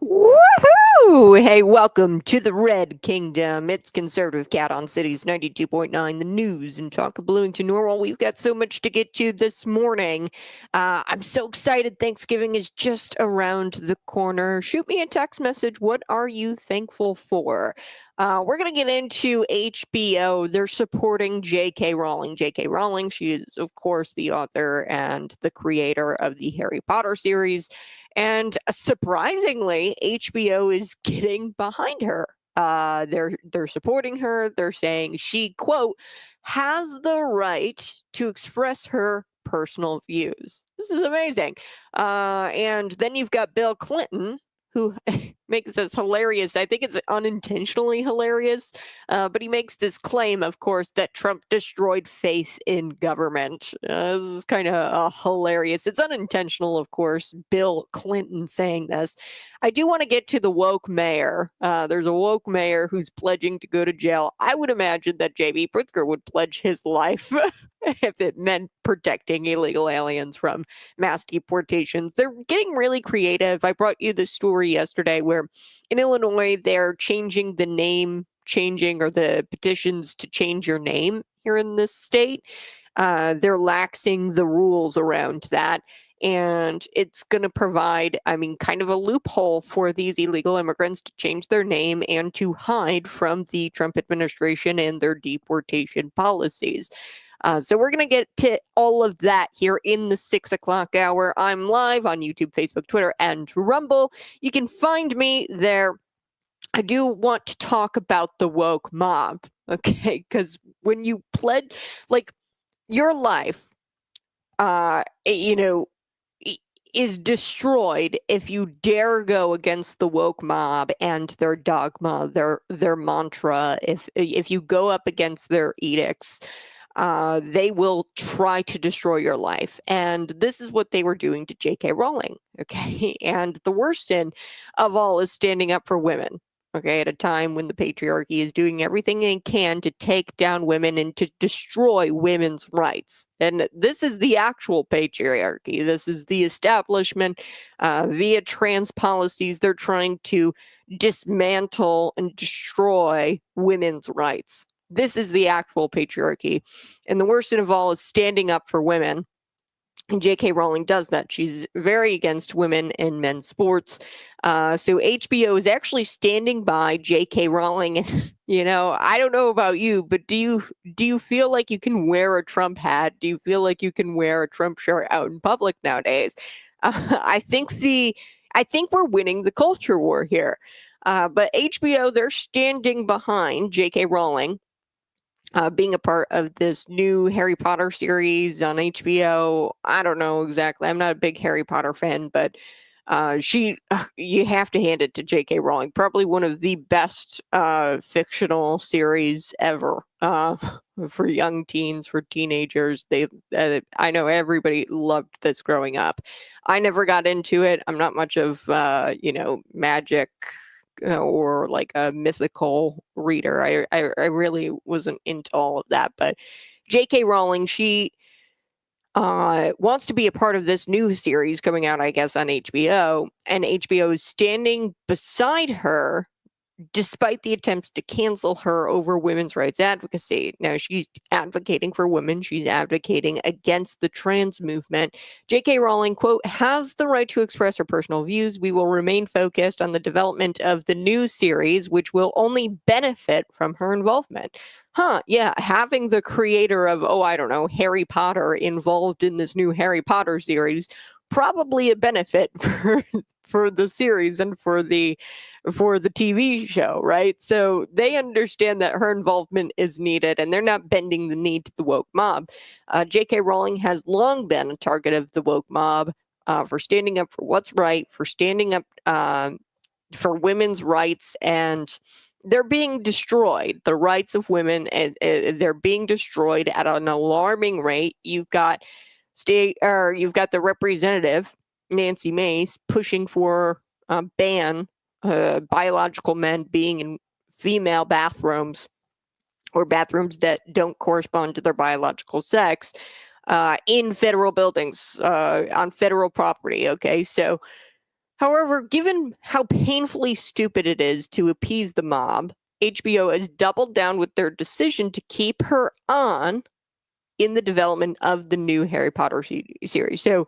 Woohoo! Hey, welcome to the Red Kingdom. It's Conservative Cat on Cities 92.9, the news and talk of Bloomington Normal. We've got so much to get to this morning. I'm so excited. Thanksgiving is just around the corner. Shoot me a text message. What are you thankful for? We're going to get into HBO. They're supporting J.K. Rowling. J.K. Rowling, she is, of course, the author and the creator of the Harry Potter series. And surprisingly, HBO is getting behind her. They're supporting her. They're saying she, quote, has the right to express her personal views. This is amazing. And then you've got Bill Clinton, who makes this hilarious. I think it's unintentionally hilarious, but he makes this claim, of course, that Trump destroyed faith in government. This is kind of hilarious. It's unintentional, of course, Bill Clinton saying this. I do want to get to the woke mayor. There's a woke mayor who's pledging to go to jail. I would imagine that J.B. Pritzker would pledge his life if it meant protecting illegal aliens from mass deportations. They're getting really creative. I brought you the story yesterday where in Illinois, they're changing the name, or the petitions to change your name here in this state. They're laxing the rules around that. And it's going to provide, kind of a loophole for these illegal immigrants to change their name and to hide from the Trump administration and their deportation policies. So we're going to get to all of that here in the 6 o'clock hour. I'm live on YouTube, Facebook, Twitter, and Rumble. You can find me there. I do want to talk about the woke mob, okay? Because when you pledge, like, your life, is destroyed if you dare go against the woke mob and their dogma, their mantra. If you go up against their edicts, they will try to destroy your life. And this is what they were doing to J.K. Rowling, okay? And the worst sin of all is standing up for women, okay, at a time when the patriarchy is doing everything it can to take down women and to destroy women's rights. And this is the actual patriarchy. This is the establishment via trans policies. They're trying to dismantle and destroy women's rights. This is the actual patriarchy. And the worst of all is standing up for women. And J.K. Rowling does that. She's very against women in men's sports. So HBO is actually standing by J.K. Rowling. And, I don't know about you, but do you feel like you can wear a Trump hat? Do you feel like you can wear a Trump shirt out in public nowadays? I think we're winning the culture war here. But HBO, they're standing behind J.K. Rowling. Being a part of this new Harry Potter series on HBO. I don't know exactly. I'm not a big Harry Potter fan, but you have to hand it to J.K. Rowling. Probably one of the best fictional series ever for young teens, for teenagers. I know everybody loved this growing up. I never got into it. I'm not much of magic or like a mythical reader. I really wasn't into all of that. But J.K. Rowling, she wants to be a part of this new series coming out, I guess, on HBO. And HBO is standing beside her despite the attempts to cancel her over women's rights advocacy. Now, she's advocating for women. She's advocating against the trans movement. J.K. Rowling, quote, has the right to express her personal views. We will remain focused on the development of the new series, which will only benefit from her involvement. Yeah, having the creator of, Harry Potter involved in this new Harry Potter series, probably a benefit for the series and for the TV show, right? So they understand that her involvement is needed, and they're not bending the knee to the woke mob. J.K. Rowling has long been a target of the woke mob for standing up for what's right, for standing up for women's rights, and they're being destroyed. The rights of women, and they're being destroyed at an alarming rate. You've got the representative Nancy Mace pushing for a ban biological men being in female bathrooms or bathrooms that don't correspond to their biological sex in federal buildings on federal property. Okay, so However, given how painfully stupid it is to appease the mob, HBO has doubled down with their decision to keep her on in the development of the new Harry Potter series. So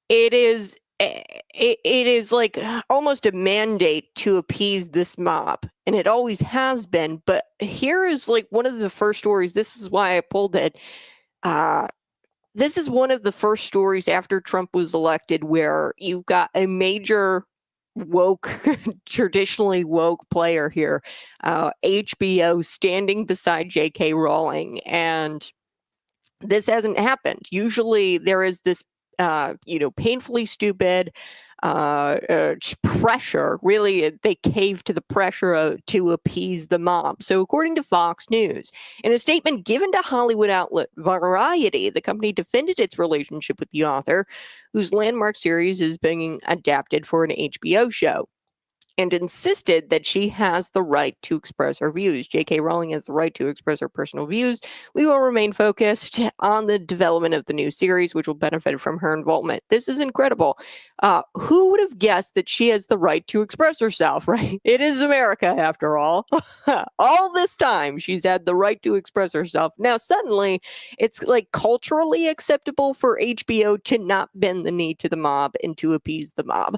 it is it is like almost a mandate to appease this mob, and it always has been. But here is like one of the first stories. This is why I pulled it. This is one of the first stories after Trump was elected where you've got a major woke, traditionally woke player here, HBO standing beside JK Rowling, and this hasn't happened. Usually there is this, painfully stupid pressure. Really, they cave to the pressure to appease the mob. So, according to Fox News, in a statement given to Hollywood outlet Variety, the company defended its relationship with the author, whose landmark series is being adapted for an HBO show, and insisted that she has the right to express her views. J.K. Rowling has the right to express her personal views. We will remain focused on the development of the new series, which will benefit from her involvement. This is incredible. Who would have guessed that she has the right to express herself, right? It is America, after all. All this time, she's had the right to express herself. Now, suddenly, it's like culturally acceptable for HBO to not bend the knee to the mob and to appease the mob.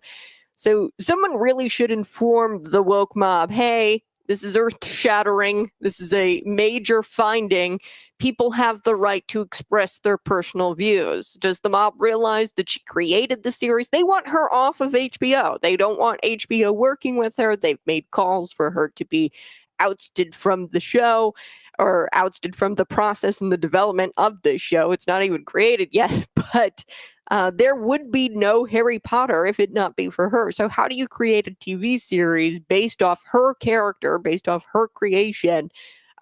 So someone really should inform the woke mob, hey, this is earth-shattering. This is a major finding. People have the right to express their personal views. Does the mob realize that she created the series? They want her off of HBO. They don't want HBO working with her. They've made calls for her to be ousted from the show or ousted from the process and the development of the show. It's not even created yet, but there would be no Harry Potter if it not be for her. So how do you create a TV series based off her character, based off her creation,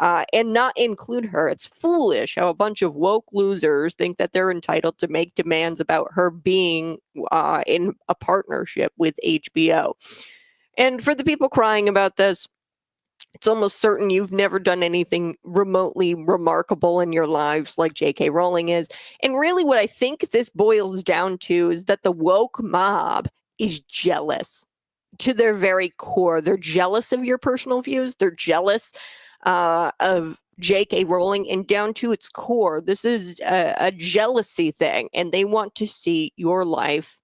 and not include her? It's foolish how a bunch of woke losers think that they're entitled to make demands about her being in a partnership with HBO. And for the people crying about this, it's almost certain you've never done anything remotely remarkable in your lives like J.K. Rowling is. And really, what I think this boils down to is that the woke mob is jealous to their very core. They're jealous of your personal views. They're jealous of J.K. Rowling, and down to its core, this is a jealousy thing, and they want to see your life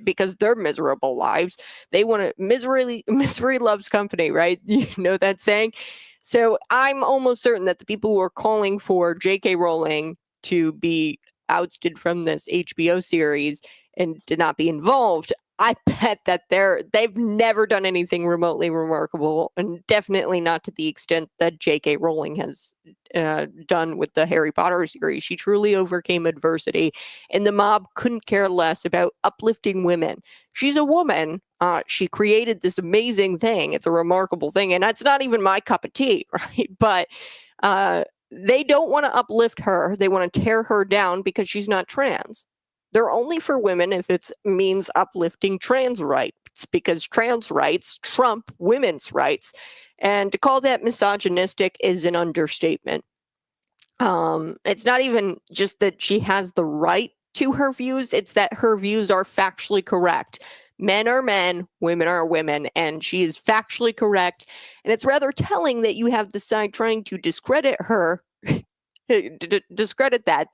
because their miserable lives. They want to misery loves company, right? You know that saying. So I'm almost certain that the people who are calling for J.K. Rowling to be ousted from this HBO series and to not be involved, I bet that they've never done anything remotely remarkable, and definitely not to the extent that J.K. Rowling has done with the Harry Potter series. She truly overcame adversity, and the mob couldn't care less about uplifting women. She's a woman. She created this amazing thing. It's a remarkable thing, and that's not even my cup of tea, right? But they don't want to uplift her. They want to tear her down because she's not trans. They're only for women if it means uplifting trans rights, because trans rights trump women's rights. And to call that misogynistic is an understatement. It's not even just that she has the right to her views, it's that her views are factually correct. Men are men, women are women, and she is factually correct. And it's rather telling that you have the side trying to discredit her. Discredit that.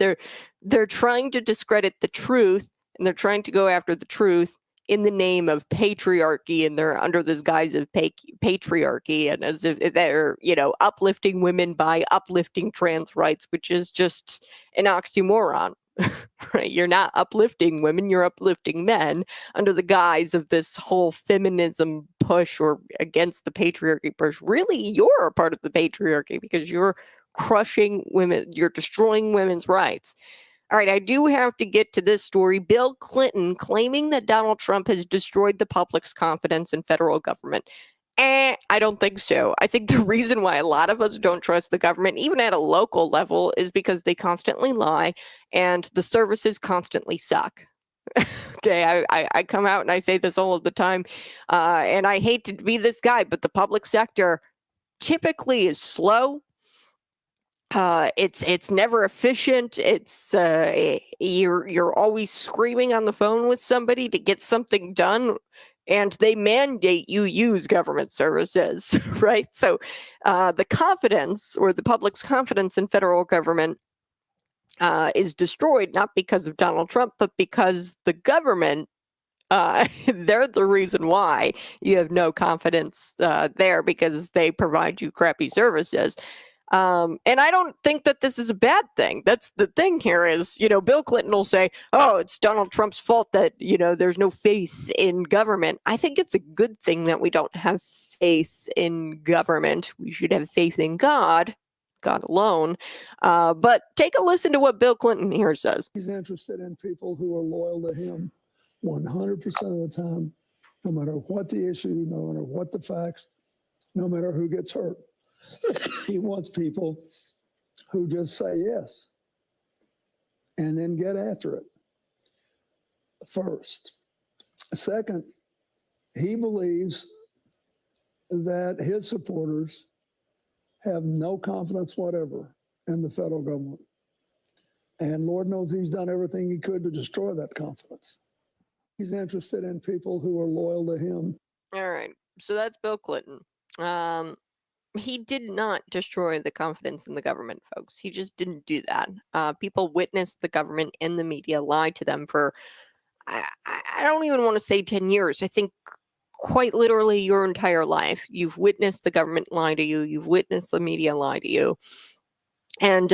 They're trying to discredit the truth, and they're trying to go after the truth in the name of patriarchy, and they're under this guise of patriarchy, and as if they're, uplifting women by uplifting trans rights, which is just an oxymoron. Right? You're not uplifting women, you're uplifting men under the guise of this whole feminism push or against the patriarchy push. Really, you're a part of the patriarchy because you're crushing women, you're destroying women's rights. All right, I do have to get to this story. Bill Clinton claiming that Donald Trump has destroyed the public's confidence in federal government. I don't think so. I think the reason why a lot of us don't trust the government, even at a local level, is because they constantly lie and the services constantly suck. Okay, I come out and I say this all of the time, and I hate to be this guy, but the public sector typically is slow, It's never efficient. You're always screaming on the phone with somebody to get something done, and they mandate you use government services, right? So the confidence, or the public's confidence in federal government, is destroyed, not because of Donald Trump, but because the government, they're the reason why you have no confidence there, because they provide you crappy services. And I don't think that this is a bad thing. That's the thing here is, Bill Clinton will say, oh, it's Donald Trump's fault that, there's no faith in government. I think it's a good thing that we don't have faith in government. We should have faith in God alone. But take a listen to what Bill Clinton here says. He's interested in people who are loyal to him 100% of the time, no matter what the issue, no matter what the facts, no matter who gets hurt. He wants people who just say yes and then get after it first. Second, he believes that his supporters have no confidence whatever in the federal government. And Lord knows he's done everything he could to destroy that confidence. He's interested in people who are loyal to him. All right. So that's Bill Clinton. He did not destroy the confidence in the government, folks. He just didn't do that. People witnessed the government and the media lie to them for, I don't even want to say 10 years. I think quite literally your entire life. You've witnessed the government lie to you. You've witnessed the media lie to you. And,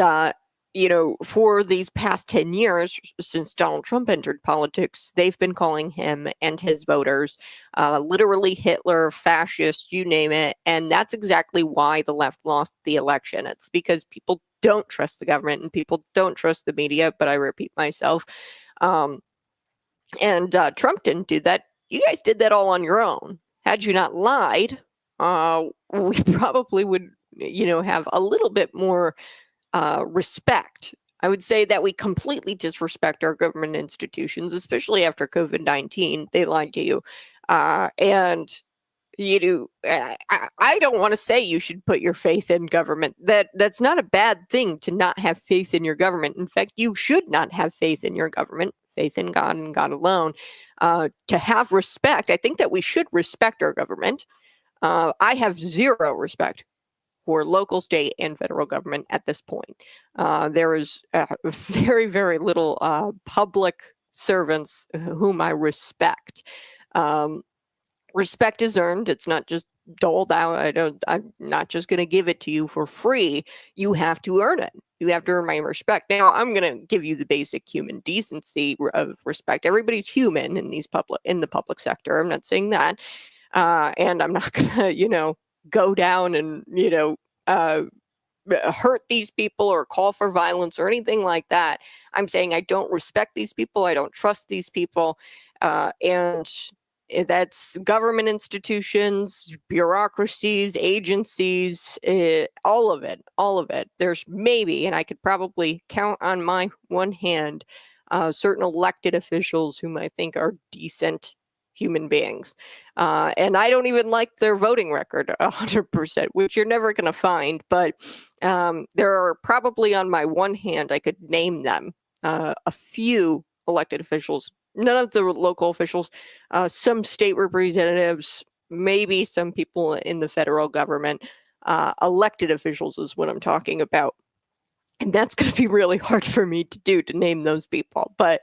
for these past 10 years, since Donald Trump entered politics, they've been calling him and his voters literally Hitler, fascist, you name it. And that's exactly why the left lost the election. It's because people don't trust the government and people don't trust the media. But I repeat myself. And Trump didn't do that. You guys did that all on your own. Had you not lied, we probably would, have a little bit more respect. I would say that we completely disrespect our government institutions, especially after COVID-19. They lied to you. And I don't want to say you should put your faith in government. That's not a bad thing to not have faith in your government. In fact, you should not have faith in your government, faith in God and God alone. To have respect, I think that we should respect our government. I have zero respect for local, state, and federal government at this point. There is very, very little public servants whom I respect. Respect is earned. It's not just doled out. I'm not just going to give it to you for free. You have to earn it. You have to earn my respect. Now, I'm going to give you the basic human decency of respect. Everybody's human in the public sector. I'm not saying that. And I'm not going to, go down and, hurt these people or call for violence or anything like that. I'm saying I don't respect these people. I don't trust these people. And that's government institutions, bureaucracies, agencies, all of it. There's maybe, and I could probably count on my one hand, certain elected officials whom I think are decent human beings. And I don't even like their voting record 100%, which you're never going to find. But there are probably on my one hand, I could name them, a few elected officials, none of the local officials, some state representatives, maybe some people in the federal government. Elected officials is what I'm talking about. And that's going to be really hard for me to do, to name those people. But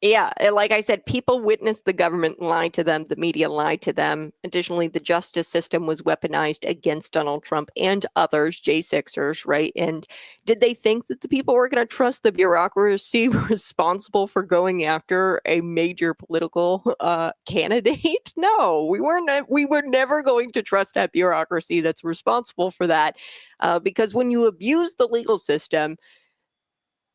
yeah, like I said, people witnessed the government lie to them, the media lied to them. Additionally, the justice system was weaponized against Donald Trump and others, J6ers, right? And did they think that the people were going to trust the bureaucracy responsible for going after a major political candidate? No, we were never going to trust that bureaucracy that's responsible for that, because when you abuse the legal system,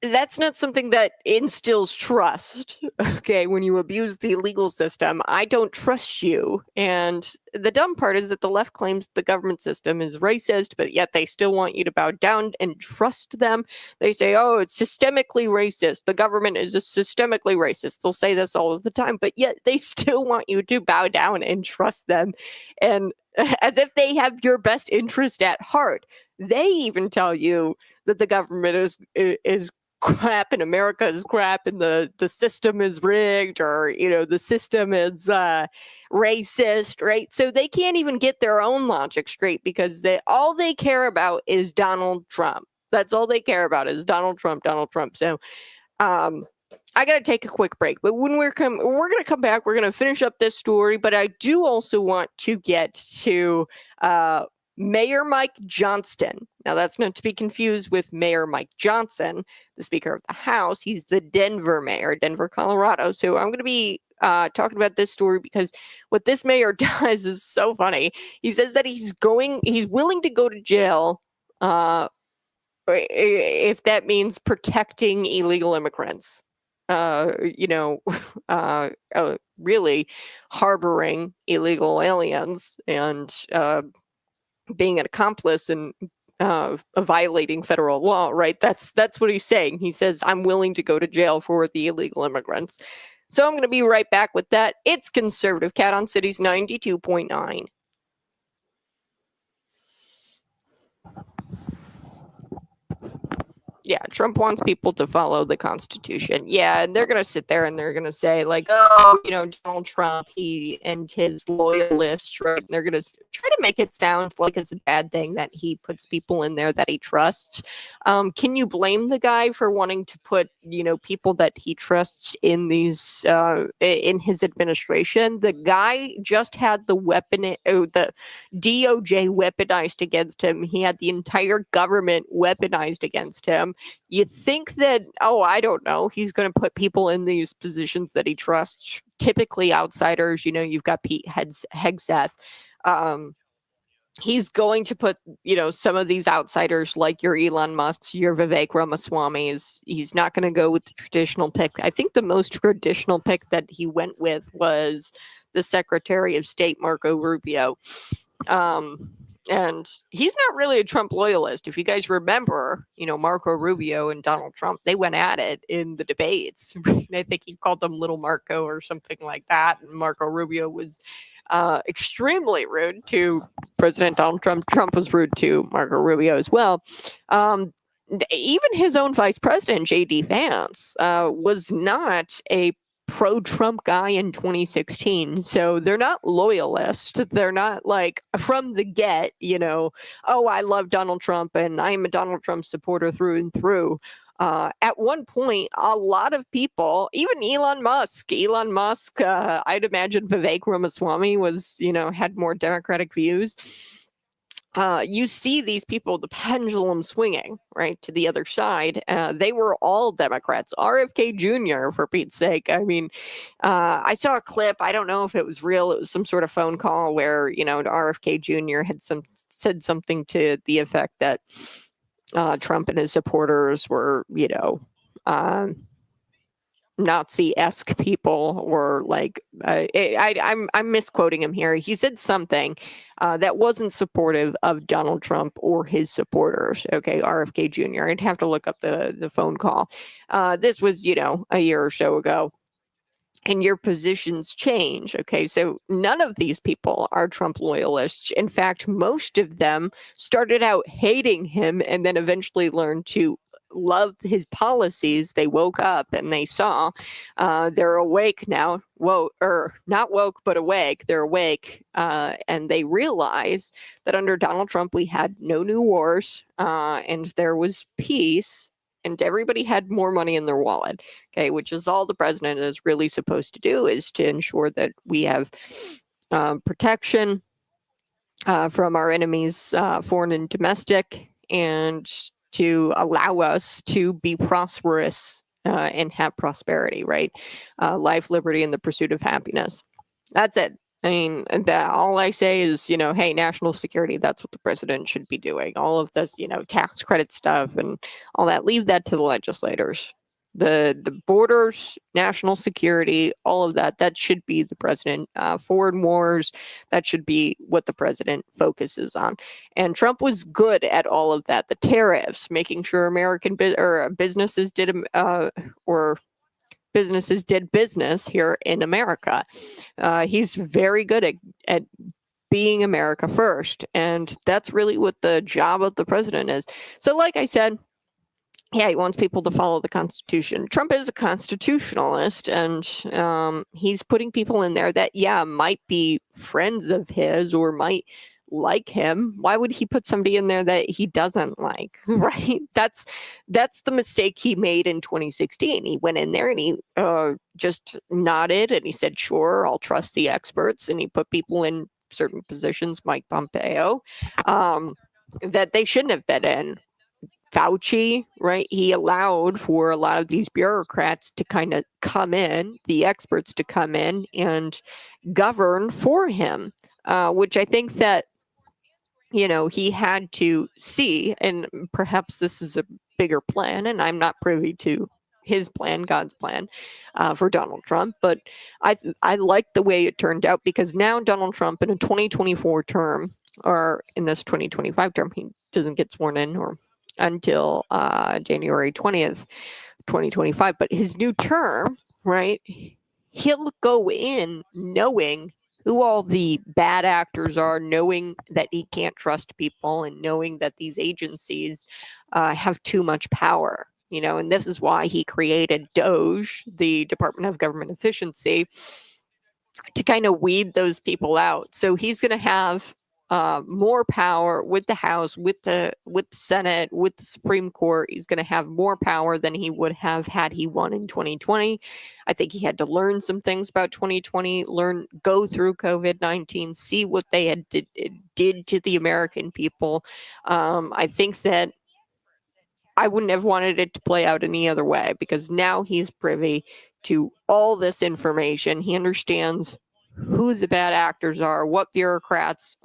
that's not something that instills trust. Okay, when you abuse the legal system, I don't trust you. And the dumb part is that the left claims the government system is racist, but yet they still want you to bow down and trust them. They say, oh, it's systemically racist. The government is systemically racist. They'll say this all of the time, but yet they still want you to bow down and trust them. And as if they have your best interest at heart. They even tell you that the government is crap and America is crap and the system is rigged, or the system is racist, right? So they can't even get their own logic straight because all they care about is Donald Trump. That's all they care about is Donald Trump, Donald Trump. So I got to take a quick break, but when we're going to come back, we're going to finish up this story, but I do also want to get to Mayor Mike Johnston. Now, that's not to be confused with Mayor Mike Johnson, the Speaker of the House. He's the Denver mayor, Denver, Colorado. So I'm going to be talking about this story because what this mayor does is so funny. He says that he's willing to go to jail if that means protecting illegal immigrants. Really harboring illegal aliens and being an accomplice in violating federal law, right? That's what he's saying. He says, I'm willing to go to jail for the illegal immigrants. So I'm going to be right back with that. It's Conservative Cat on Cities 92.9. Yeah, Trump wants people to follow the Constitution. Yeah, and they're going to sit there and they're going to say, like, oh, Donald Trump, he and his loyalists, right? And they're going to try to make it sound like it's a bad thing that he puts people in there that he trusts. Can you blame the guy for wanting to put, people that he trusts in these, in his administration? The guy just had the DOJ weaponized against him. He had the entire government weaponized against him. You think that, I don't know, he's going to put people in these positions that he trusts, typically outsiders. You've got Pete Hegseth. He's going to put, some of these outsiders like your Elon Musks, your Vivek Ramaswamis. He's not going to go with the traditional pick. I think the most traditional pick that he went with was the Secretary of State, Marco Rubio. And he's not really a Trump loyalist. If you guys remember, Marco Rubio and Donald Trump, they went at it in the debates. I think he called them Little Marco or something like that. And Marco Rubio was extremely rude to President Donald Trump. Trump was rude to Marco Rubio as well. Even his own vice president, J.D. Vance, was not a pro-Trump guy in 2016. So they're not loyalists. They're not like from the get, I love Donald Trump and I'm a Donald Trump supporter through and through. At one point, a lot of people, even Elon Musk, I'd imagine Vivek Ramaswamy was, had more Democratic views. You see these people, the pendulum swinging, right, to the other side. They were all Democrats. RFK Jr., for Pete's sake. I mean, I saw a clip. I don't know if it was real. It was some sort of phone call where, RFK Jr. had said something to the effect that Trump and his supporters were, Nazi-esque people, or like I'm misquoting him here. He said something that wasn't supportive of Donald Trump or his supporters. Okay, RFK Jr. I'd have to look up the phone call. This was, a year or so ago. And your positions change. Okay, so none of these people are Trump loyalists. In fact, most of them started out hating him and then eventually learned to love his policies. They woke up and they saw they're awake now. Not woke, but awake. They're awake, and they realize that under Donald Trump, we had no new wars, and there was peace. And everybody had more money in their wallet, okay, which is all the president is really supposed to do, is to ensure that we have protection from our enemies, foreign and domestic, and to allow us to be prosperous and have prosperity, right? Life, liberty, and the pursuit of happiness. That's it. I mean, all I say is, hey, national security, that's what the president should be doing. All of this, tax credit stuff and all that, leave that to the legislators. The borders, national security, all of that should be the president. Foreign wars, that should be what the president focuses on. And Trump was good at all of that. The tariffs, making sure American businesses did business here in America. He's very good at being America first. And that's really what the job of the president is. So, like I said, yeah, he wants people to follow the Constitution. Trump is a constitutionalist, and he's putting people in there that, yeah, might be friends of his or might like him. Why would he put somebody in there that he doesn't like, right? That's the mistake he made in 2016. He went in there and he just nodded and he said, sure, I'll trust the experts. And he put people in certain positions, Mike Pompeo, that they shouldn't have been in. Fauci, right? He allowed for a lot of these bureaucrats to kind of come in, the experts to come in and govern for him, which I think that, he had to see, and perhaps this is a bigger plan, and I'm not privy to his plan, God's plan, for Donald Trump, but I like the way it turned out, because now Donald Trump in a 2024 term, or in this 2025 term, he doesn't get sworn in or until January 20th, 2025. But his new term, right, he'll go in knowing who all the bad actors are, knowing that he can't trust people, and knowing that these agencies have too much power. And this is why he created DOGE, the Department of Government Efficiency, to kind of weed those people out. So he's going to have more power with the House, with the Senate, with the Supreme Court. He's going to have more power than he would have had he won in 2020. I think he had to learn some things about 2020, go through COVID-19, see what they had did to the American people. I think that I wouldn't have wanted it to play out any other way, because now he's privy to all this information. He understands who the bad actors are, what bureaucrats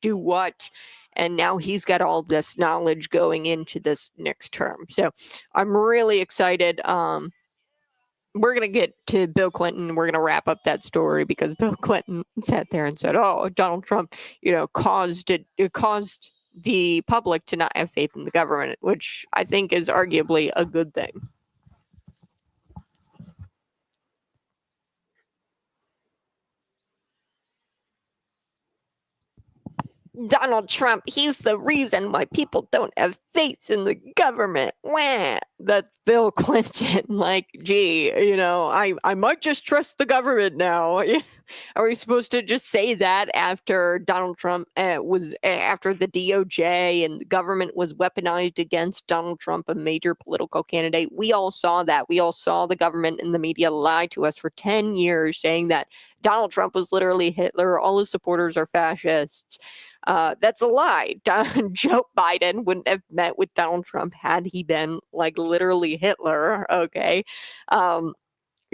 do what, and now he's got all this knowledge going into this next term. So I'm really excited. We're going to get to Bill Clinton. We're going to wrap up that story, because Bill Clinton sat there and said, oh, Donald Trump, caused the public to not have faith in the government, which I think is arguably a good thing. Donald Trump, he's the reason why people don't have faith in the government. Wah! That's Bill Clinton. Like, gee, I might just trust the government now. Are we supposed to just say that after Donald Trump after the DOJ and the government was weaponized against Donald Trump, a major political candidate? We all saw that. We all saw the government and the media lie to us for 10 years, saying that Donald Trump was literally Hitler. All his supporters are fascists. That's a lie. Joe Biden wouldn't have met with Donald Trump had he been like literally Hitler. Okay.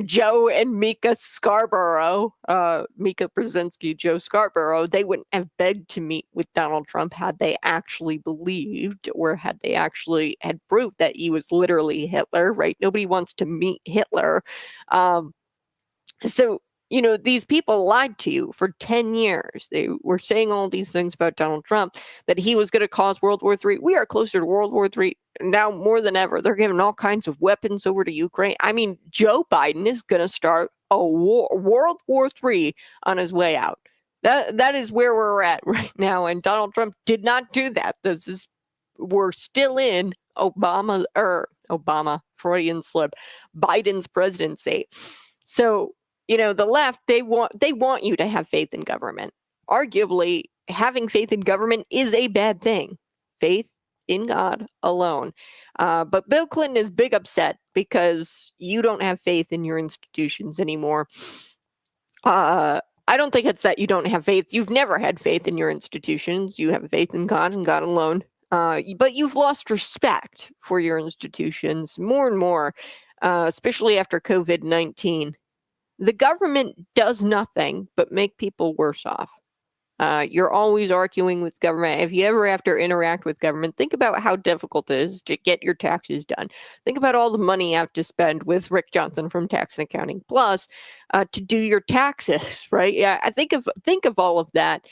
Joe and Mika Scarborough, Mika Brzezinski, Joe Scarborough, they wouldn't have begged to meet with Donald Trump had they actually believed, or had they actually had proof that he was literally Hitler, right? Nobody wants to meet Hitler. So, these people lied to you for 10 years. They were saying all these things about Donald Trump, that he was going to cause World War III. We are closer to World War III now more than ever. They're giving all kinds of weapons over to Ukraine. I mean, Joe Biden is going to start a World War III on his way out. That is where we're at right now. And Donald Trump did not do that. We're still in Obama, Freudian slip, Biden's presidency. So, the left, they want you to have faith in government. Arguably, having faith in government is a bad thing. Faith in God alone. But Bill Clinton is big upset because you don't have faith in your institutions anymore. I don't think it's that you don't have faith. You've never had faith in your institutions. You have faith in God and God alone. But you've lost respect for your institutions more and more, especially after COVID-19. The government does nothing but make people worse off. You're always arguing with government. If you ever have to interact with government, think about how difficult it is to get your taxes done. Think about all the money you have to spend with Rick Johnson from Tax and Accounting Plus to do your taxes, right? Yeah, I think of all of that.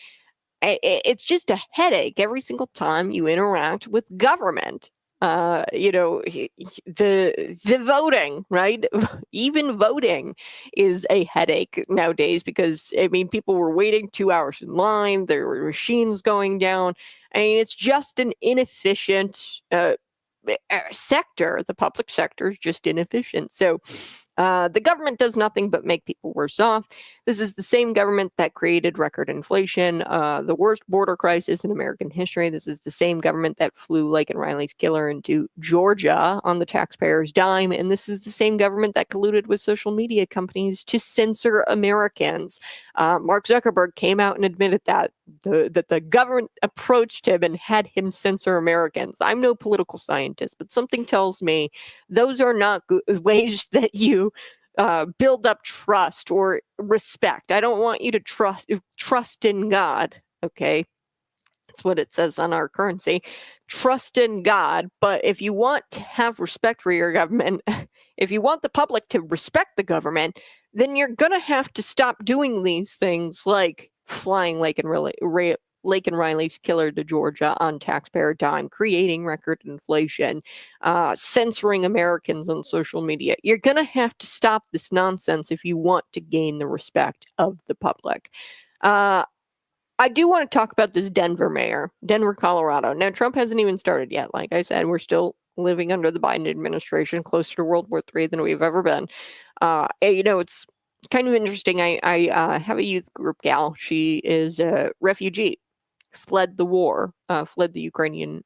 It's just a headache every single time you interact with government. The voting, right? Even voting is a headache nowadays because I mean people were waiting 2 hours in line. There were machines going down. I mean it's just an inefficient sector. The public sector is just inefficient. So the government does nothing but make people worse off. This is the same government that created record inflation, the worst border crisis in American history. This is the same government that flew Laken Riley's killer into Georgia on the taxpayers' dime. And this is the same government that colluded with social media companies to censor Americans. Mark Zuckerberg came out and admitted that the government approached him and had him censor Americans. I'm no political scientist, but something tells me those are not ways that you build up trust or respect. I don't want you to trust in God. Okay, that's what it says on our currency. Trust in God. But if you want to have respect for your government, if you want the public to respect the government, then you're gonna have to stop doing these things like flying Laken Riley's killer to Georgia on taxpayer dime, creating record inflation, censoring Americans on social media. You're going to have to stop this nonsense if you want to gain the respect of the public. I do want to talk about this Denver mayor, Denver, Colorado. Now, Trump hasn't even started yet. Like I said, we're still living under the Biden administration, closer to World War III than we've ever been. It's kind of interesting. I have a youth group gal. She is a refugee, fled the war, fled the Ukrainian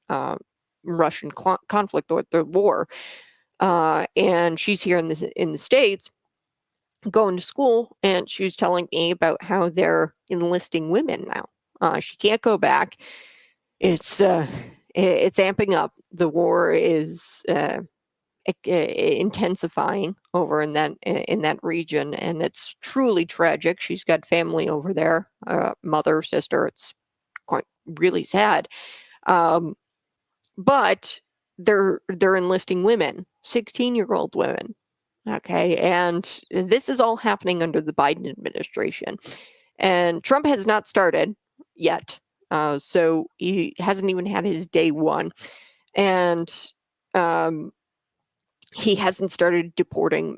Russian conflict or the war, and she's here in the States going to school, and she was telling me about how they're enlisting women now. She can't go back. It's amping up. The war is intensifying over in that region, and it's truly tragic. She's got family over there, mother, sister. It's quite really sad. But they're enlisting women, 16-year-old women. Okay, and this is all happening under the Biden administration, and Trump has not started yet. So he hasn't even had his day one, and he hasn't started deporting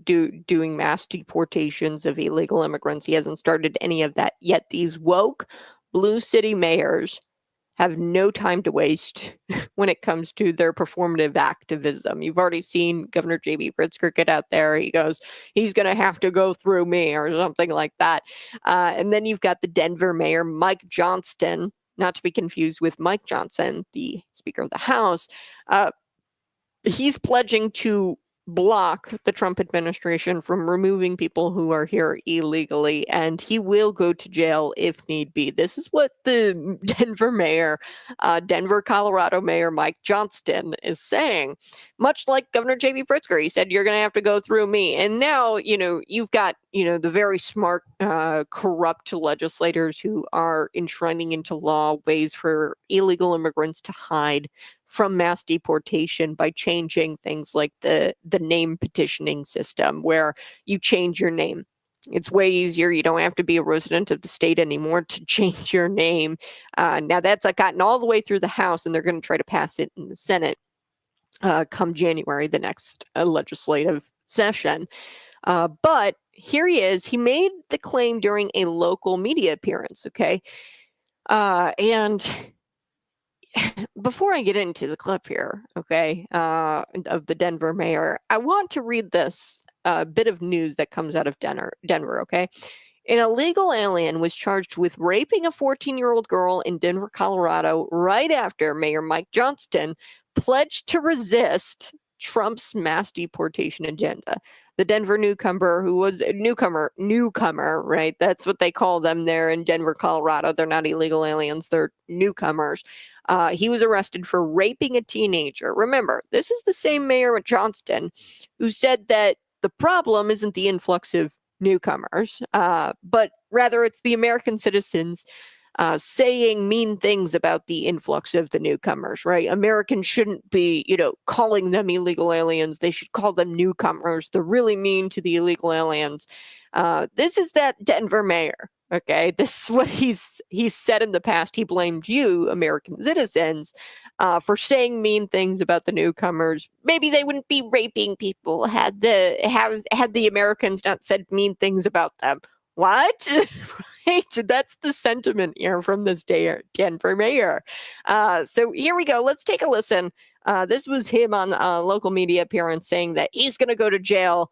doing mass deportations of illegal immigrants. He hasn't started any of that yet. These woke blue city mayors have no time to waste when it comes to their performative activism. You've already seen Governor J.B. Pritzker get out there. He goes, he's going to have to go through me or something like that. And then you've got the Denver mayor, Mike Johnston, not to be confused with Mike Johnson, the Speaker of the House. He's pledging to block the Trump administration from removing people who are here illegally, and he will go to jail if need be. This is what the Denver, Colorado mayor Mike Johnston is saying. Much like Governor J.B. Pritzker, he said, you're going to have to go through me. And now, you've got, the very smart, corrupt legislators who are enshrining into law ways for illegal immigrants to hide from mass deportation by changing things like the name petitioning system, where you change your name. It's way easier. You don't have to be a resident of the state anymore to change your name. Now that's gotten all the way through the House, and they're going to try to pass it in the Senate come January, the next legislative session. But here he is. He made the claim during a local media appearance, okay? And before I get into the clip here, okay, of the Denver mayor, I want to read this bit of news that comes out of Denver, okay? An illegal alien was charged with raping a 14-year-old girl in Denver, Colorado, right after Mayor Mike Johnston pledged to resist Trump's mass deportation agenda. The Denver newcomer, who was a newcomer, right? That's what they call them there in Denver, Colorado. They're not illegal aliens, they're newcomers. He was arrested for raping a teenager. Remember, this is the same Mayor Johnston who said that the problem isn't the influx of newcomers, but rather it's the American citizens saying mean things about the influx of the newcomers, right? Americans shouldn't be, calling them illegal aliens. They should call them newcomers. They're really mean to the illegal aliens. This is that Denver mayor. Okay, this is what he's said in the past. He blamed you, American citizens, for saying mean things about the newcomers. Maybe they wouldn't be raping people had the Americans not said mean things about them. What? Right? That's the sentiment here from this Denver mayor. So here we go. Let's take a listen. This was him on local media appearance saying that he's going to go to jail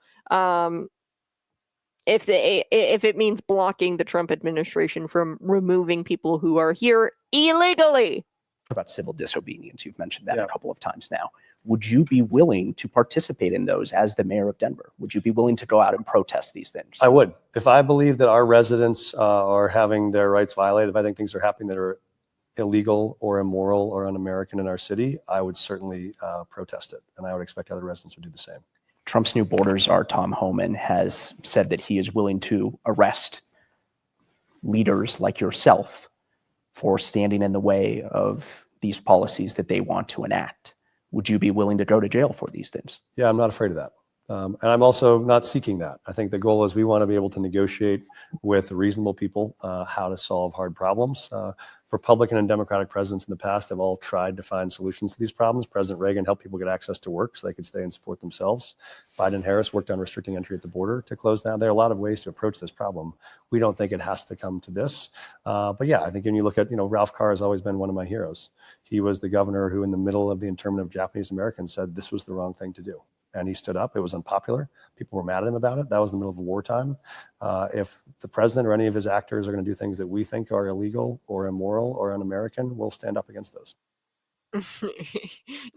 if it means blocking the Trump administration from removing people who are here illegally. About civil disobedience, you've mentioned that a couple of times now. Would you be willing to participate in those as the mayor of Denver? Would you be willing to go out and protest these things? I would. If I believe that our residents are having their rights violated, if I think things are happening that are illegal or immoral or un-American in our city, I would certainly protest it. And I would expect other residents would do the same. Trump's new border czar, Tom Homan, has said that he is willing to arrest leaders like yourself for standing in the way of these policies that they want to enact. Would you be willing to go to jail for these things? Yeah, I'm not afraid of that. And I'm also not seeking that. I think the goal is we want to be able to negotiate with reasonable people how to solve hard problems. Republican and Democratic presidents in the past have all tried to find solutions to these problems. President Reagan helped people get access to work so they could stay and support themselves. Biden and Harris worked on restricting entry at the border to close down. There are a lot of ways to approach this problem. We don't think it has to come to this. But yeah, I think when you look at, Ralph Carr has always been one of my heroes. He was the governor who in the middle of the internment of Japanese Americans said this was the wrong thing to do. And he stood up. It was unpopular. People were mad at him about it. That was in the middle of wartime. If the president or any of his actors are going to do things that we think are illegal or immoral or un-American, we'll stand up against those.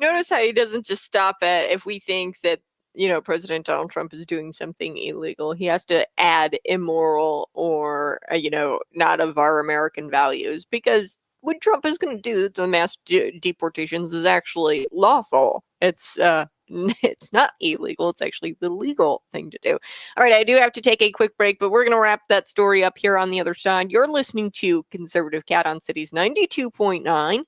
Notice how he doesn't just stop at if we think that, President Donald Trump is doing something illegal. He has to add immoral or, not of our American values, because what Trump is going to do, the mass deportations, is actually lawful. It's not illegal. It's actually the legal thing to do. All right, I do have to take a quick break, but we're going to wrap that story up here on the other side. You're listening to Conservative Cat on Cities 92.9.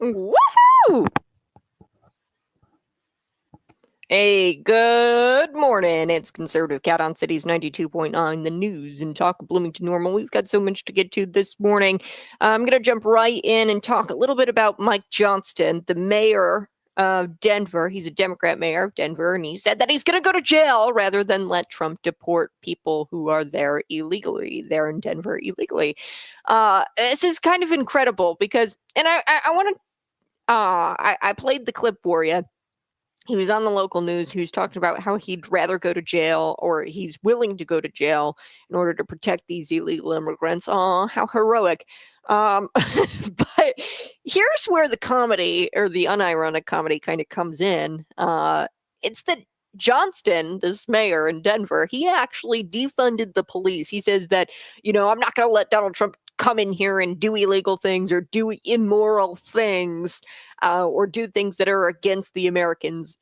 Woohoo! Hey, good morning. It's Conservative Cat on Cities 92.9, the news and talk of Bloomington Normal. We've got so much to get to this morning. I'm going to jump right in and talk a little bit about Mike Johnston, the mayor of Denver. He's a Democrat mayor of Denver, and he said that he's going to go to jail rather than let Trump deport people who are there illegally, there in Denver illegally. This is kind of incredible because, and I want to, I played the clip for you. He was on the local news. He was talking about how he'd rather go to jail, or he's willing to go to jail in order to protect these illegal immigrants. Oh, how heroic. But here's where the comedy, or the unironic comedy, kind of comes in. It's that Johnston, this mayor in Denver, he actually defunded the police. He says that, I'm not going to let Donald Trump come in here and do illegal things or do immoral things. Or do things that are against the Americans,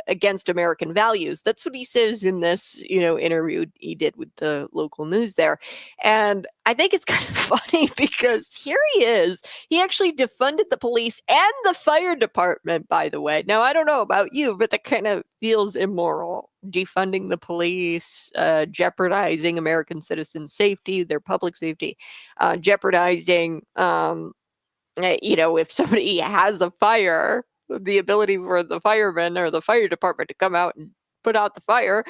against American values. That's what he says in this, interview he did with the local news there. And I think it's kind of funny because here he is. He actually defunded the police and the fire department, by the way. Now, I don't know about you, but that kind of feels immoral. Defunding the police, jeopardizing American citizens' safety, their public safety, jeopardizing if somebody has a fire, the ability for the firemen or the fire department to come out and put out the fire,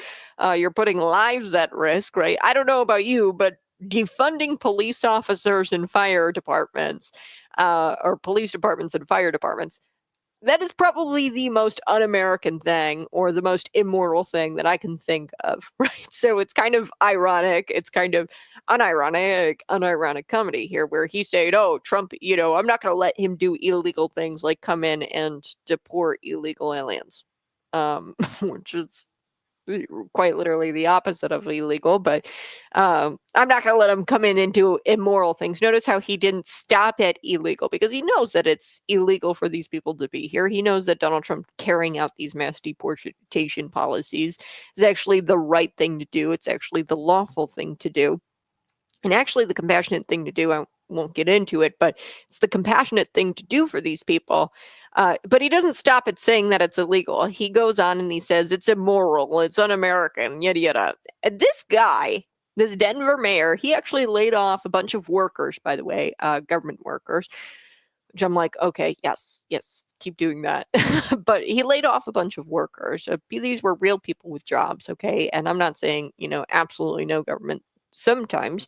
you're putting lives at risk, right? I don't know about you, but defunding police officers and fire departments, or police departments and fire departments, that is probably the most un-American thing or the most immoral thing that I can think of, right? So it's kind of ironic. It's kind of unironic comedy here where he's saying, oh, Trump, I'm not going to let him do illegal things like come in and deport illegal aliens, which is quite literally the opposite of illegal, but I'm not going to let him come in and do immoral things. Notice how he didn't stop at illegal because he knows that it's illegal for these people to be here. He knows that Donald Trump carrying out these mass deportation policies is actually the right thing to do. It's actually the lawful thing to do. And actually the compassionate thing to do, I won't get into it, but it's the compassionate thing to do for these people. But he doesn't stop at saying that it's illegal. He goes on and he says it's immoral, it's un-American, yada, yada. And this guy, this Denver mayor, he actually laid off a bunch of workers, by the way, government workers, which I'm like, okay, yes, keep doing that. But he laid off a bunch of workers. These were real people with jobs, okay? And I'm not saying, absolutely no government. Sometimes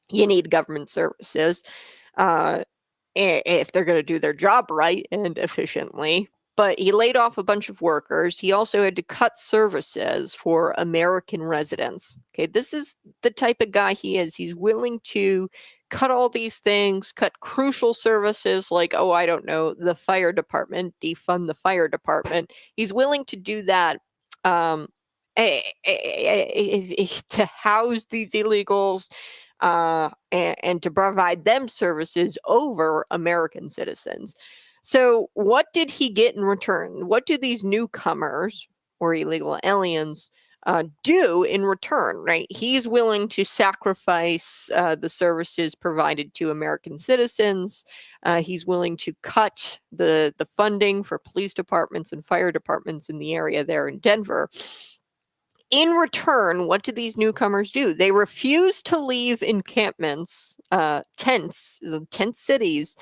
you need government services if they're going to do their job right and efficiently. But he laid off a bunch of workers. He also had to cut services for American residents. Okay, this is the type of guy he is. He's willing to cut all these things, cut crucial services like, oh, I don't know, the fire department, defund the fire department. He's willing to do that to house these illegals and to provide them services over American citizens. So what did he get in return? What do these newcomers or illegal aliens do in return, right? He's willing to sacrifice the services provided to American citizens. He's willing to cut the funding for police departments and fire departments in the area there in Denver. In return, what do these newcomers do? They refuse to leave encampments, tent cities,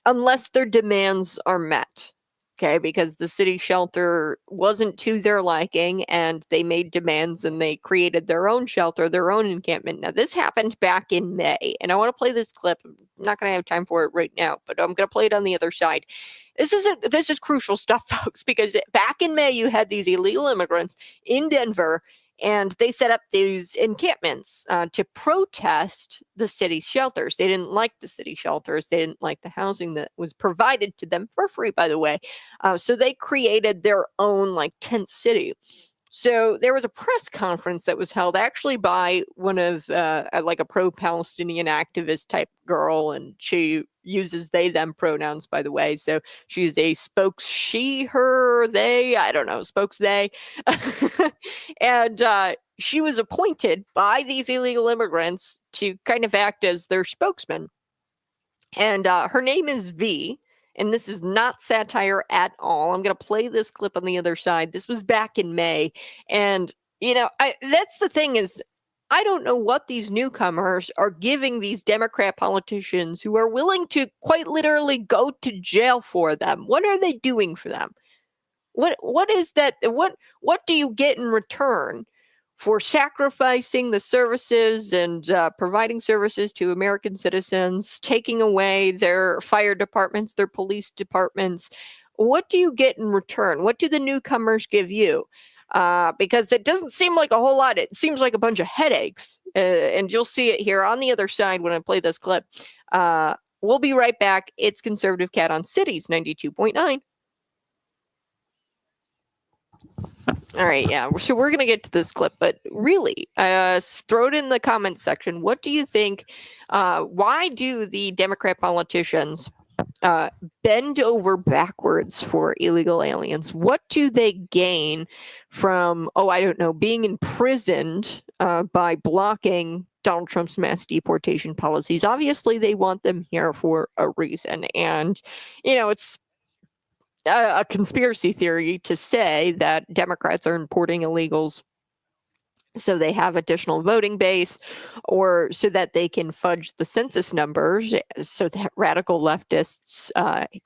unless their demands are met. Okay, because the city shelter wasn't to their liking and they made demands and they created their own shelter, their own encampment. Now, this happened back in May, and I want to play this clip. I'm not going to have time for it right now, but I'm going to play it on the other side. This is crucial stuff, folks, because back in May, you had these illegal immigrants in Denver, and they set up these encampments to protest the city's shelters. They didn't like the city shelters. They didn't like the housing that was provided to them for free, by the way. So they created their own tent city. So there was a press conference that was held actually by one of a pro-Palestinian activist type girl, and she uses they them pronouns, by the way. So she's a spokes she, her, they, I don't know, spokes they. And she was appointed by these illegal immigrants to kind of act as their spokesman. And her name is V, and this is not satire at all. I'm going to play this clip on the other side. This was back in May, and that's the thing is, I don't know what these newcomers are giving these Democrat politicians who are willing to quite literally go to jail for them. What are they doing for them? What is that? What do you get in return for sacrificing the services and providing services to American citizens, taking away their fire departments, their police departments? What do you get in return? What do the newcomers give you? Because it doesn't seem like a whole lot. It seems like a bunch of headaches. And you'll see it here on the other side when I play this clip. We'll be right back. It's Conservative Cat on Cities 92.9. All right, yeah. So we're gonna get to this clip, but really, throw it in the comments section. What do you think? Why do the Democrat politicians bend over backwards for illegal aliens? What do they gain from? Oh, I don't know, being imprisoned by blocking Donald Trump's mass deportation policies. Obviously, they want them here for a reason, and it's a conspiracy theory to say that Democrats are importing illegals so they have additional voting base, or so that they can fudge the census numbers so that radical leftists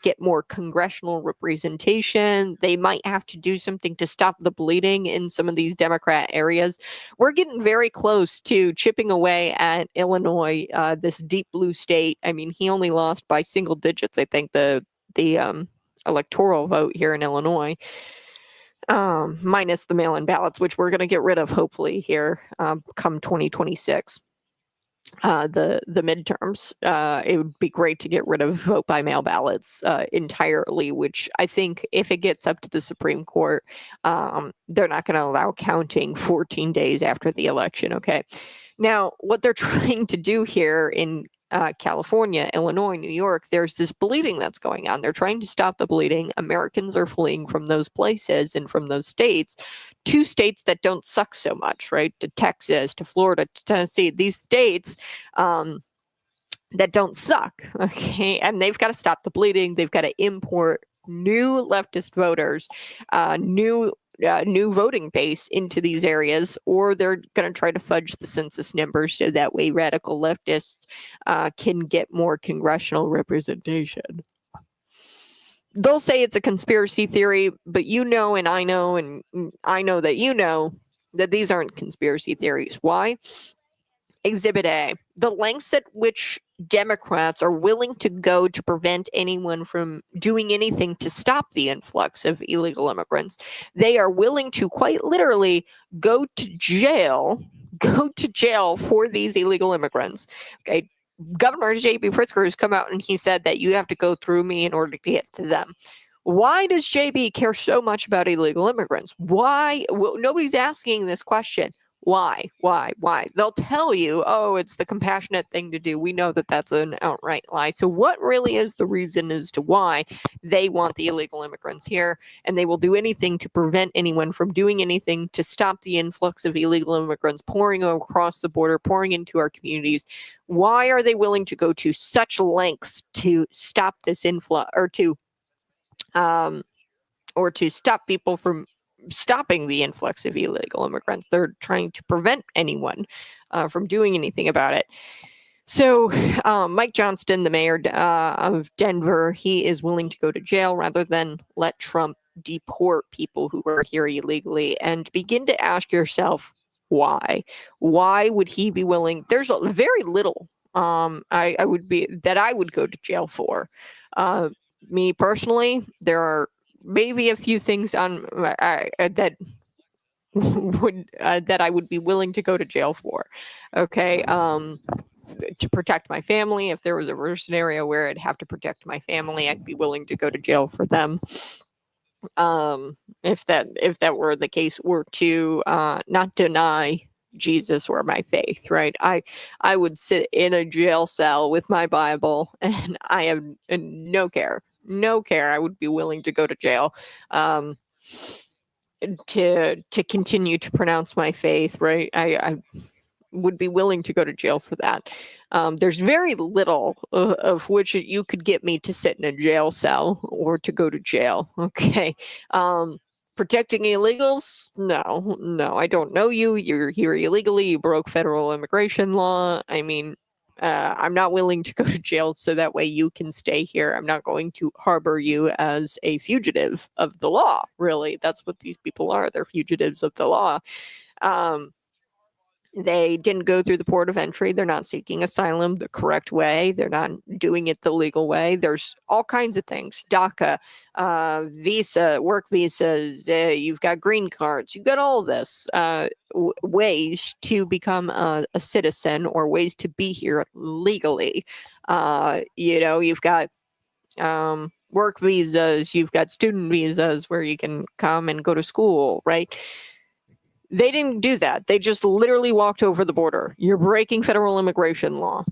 get more congressional representation. They might have to do something to stop the bleeding in some of these Democrat areas. We're getting very close to chipping away at Illinois, this deep blue state. I mean, he only lost by single digits, I think, the electoral vote here in Illinois, minus the mail-in ballots, which we're going to get rid of hopefully here come 2026. The midterms, it would be great to get rid of vote by mail ballots entirely, which I think if it gets up to the Supreme Court, they're not going to allow counting 14 days after the election. Okay. Now, what they're trying to do here in California, Illinois, New York, there's this bleeding that's going on. They're trying to stop the bleeding. Americans are fleeing from those places and from those states to states that don't suck so much, right? To Texas, to Florida, to Tennessee, these states that don't suck, okay? And they've got to stop the bleeding. They've got to import new leftist voters, new voting base into these areas, or they're going to try to fudge the census numbers so that way radical leftists can get more congressional representation. They'll say it's a conspiracy theory, but and I know that that these aren't conspiracy theories. Why? Exhibit A, the lengths at which Democrats are willing to go to prevent anyone from doing anything to stop the influx of illegal immigrants. They are willing to quite literally go to jail for these illegal immigrants. Okay. Governor J.B. Pritzker has come out and he said that you have to go through me in order to get to them. Why does JB care so much about illegal immigrants? Why? Well, nobody's asking this question. Why? They'll tell you, oh, it's the compassionate thing to do. We know that that's an outright lie. So what really is the reason as to why they want the illegal immigrants here, and they will do anything to prevent anyone from doing anything to stop the influx of illegal immigrants pouring across the border, pouring into our communities? Why are they willing to go to such lengths to stop this influx, or to stop people from stopping the influx of illegal immigrants? They're trying to prevent anyone from doing anything about it. So Mike Johnston, the mayor of Denver, he is willing to go to jail rather than let Trump deport people who are here illegally. And begin to ask yourself, why? Why would he be willing? There's very little I would go to jail for. Me personally, there are maybe a few things on that that I would be willing to go to jail for. Okay, to protect my family. If there was a scenario where I'd have to protect my family, I'd be willing to go to jail for them. If that were the case, or to not deny Jesus or my faith, right? I would sit in a jail cell with my Bible, and I have no care. I would be willing to go to jail to continue to pronounce my faith, right? I would be willing to go to jail for that. There's very little of which you could get me to sit in a jail cell or to go to jail. Okay. Protecting illegals? No, I don't know you. You're here illegally. You broke federal immigration law. I mean, I'm not willing to go to jail so that way you can stay here. I'm not going to harbor you as a fugitive of the law. Really, that's what these people are. They're fugitives of the law. They didn't go through the port of entry. They're not seeking asylum the correct way. They're not doing it the legal way. There's all kinds of things. DACA, visa, work visas, you've got green cards. You've got all this ways to become a citizen or ways to be here legally. You've got work visas. You've got student visas where you can come and go to school, right? They didn't do that. They just literally walked over the border. You're breaking federal immigration law.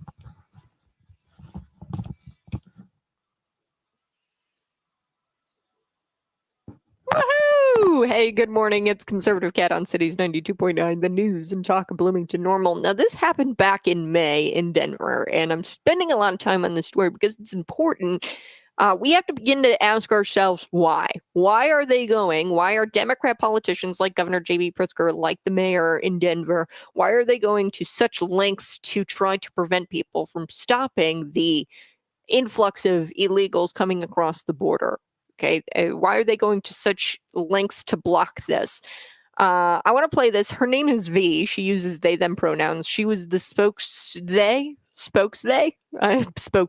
Woohoo! Hey, good morning. It's Conservative Cat on Cities 92.9, the news and talk of Bloomington Normal. Now, this happened back in May in Denver, and I'm spending a lot of time on this story because it's important. We have to begin to ask ourselves why. Why are they going? Why are Democrat politicians like Governor J.B. Pritzker, like the mayor in Denver, why are they going to such lengths to try to prevent people from stopping the influx of illegals coming across the border? Okay, why are they going to such lengths to block this? I want to play this. Her name is V. She uses they, them pronouns. She was the spoke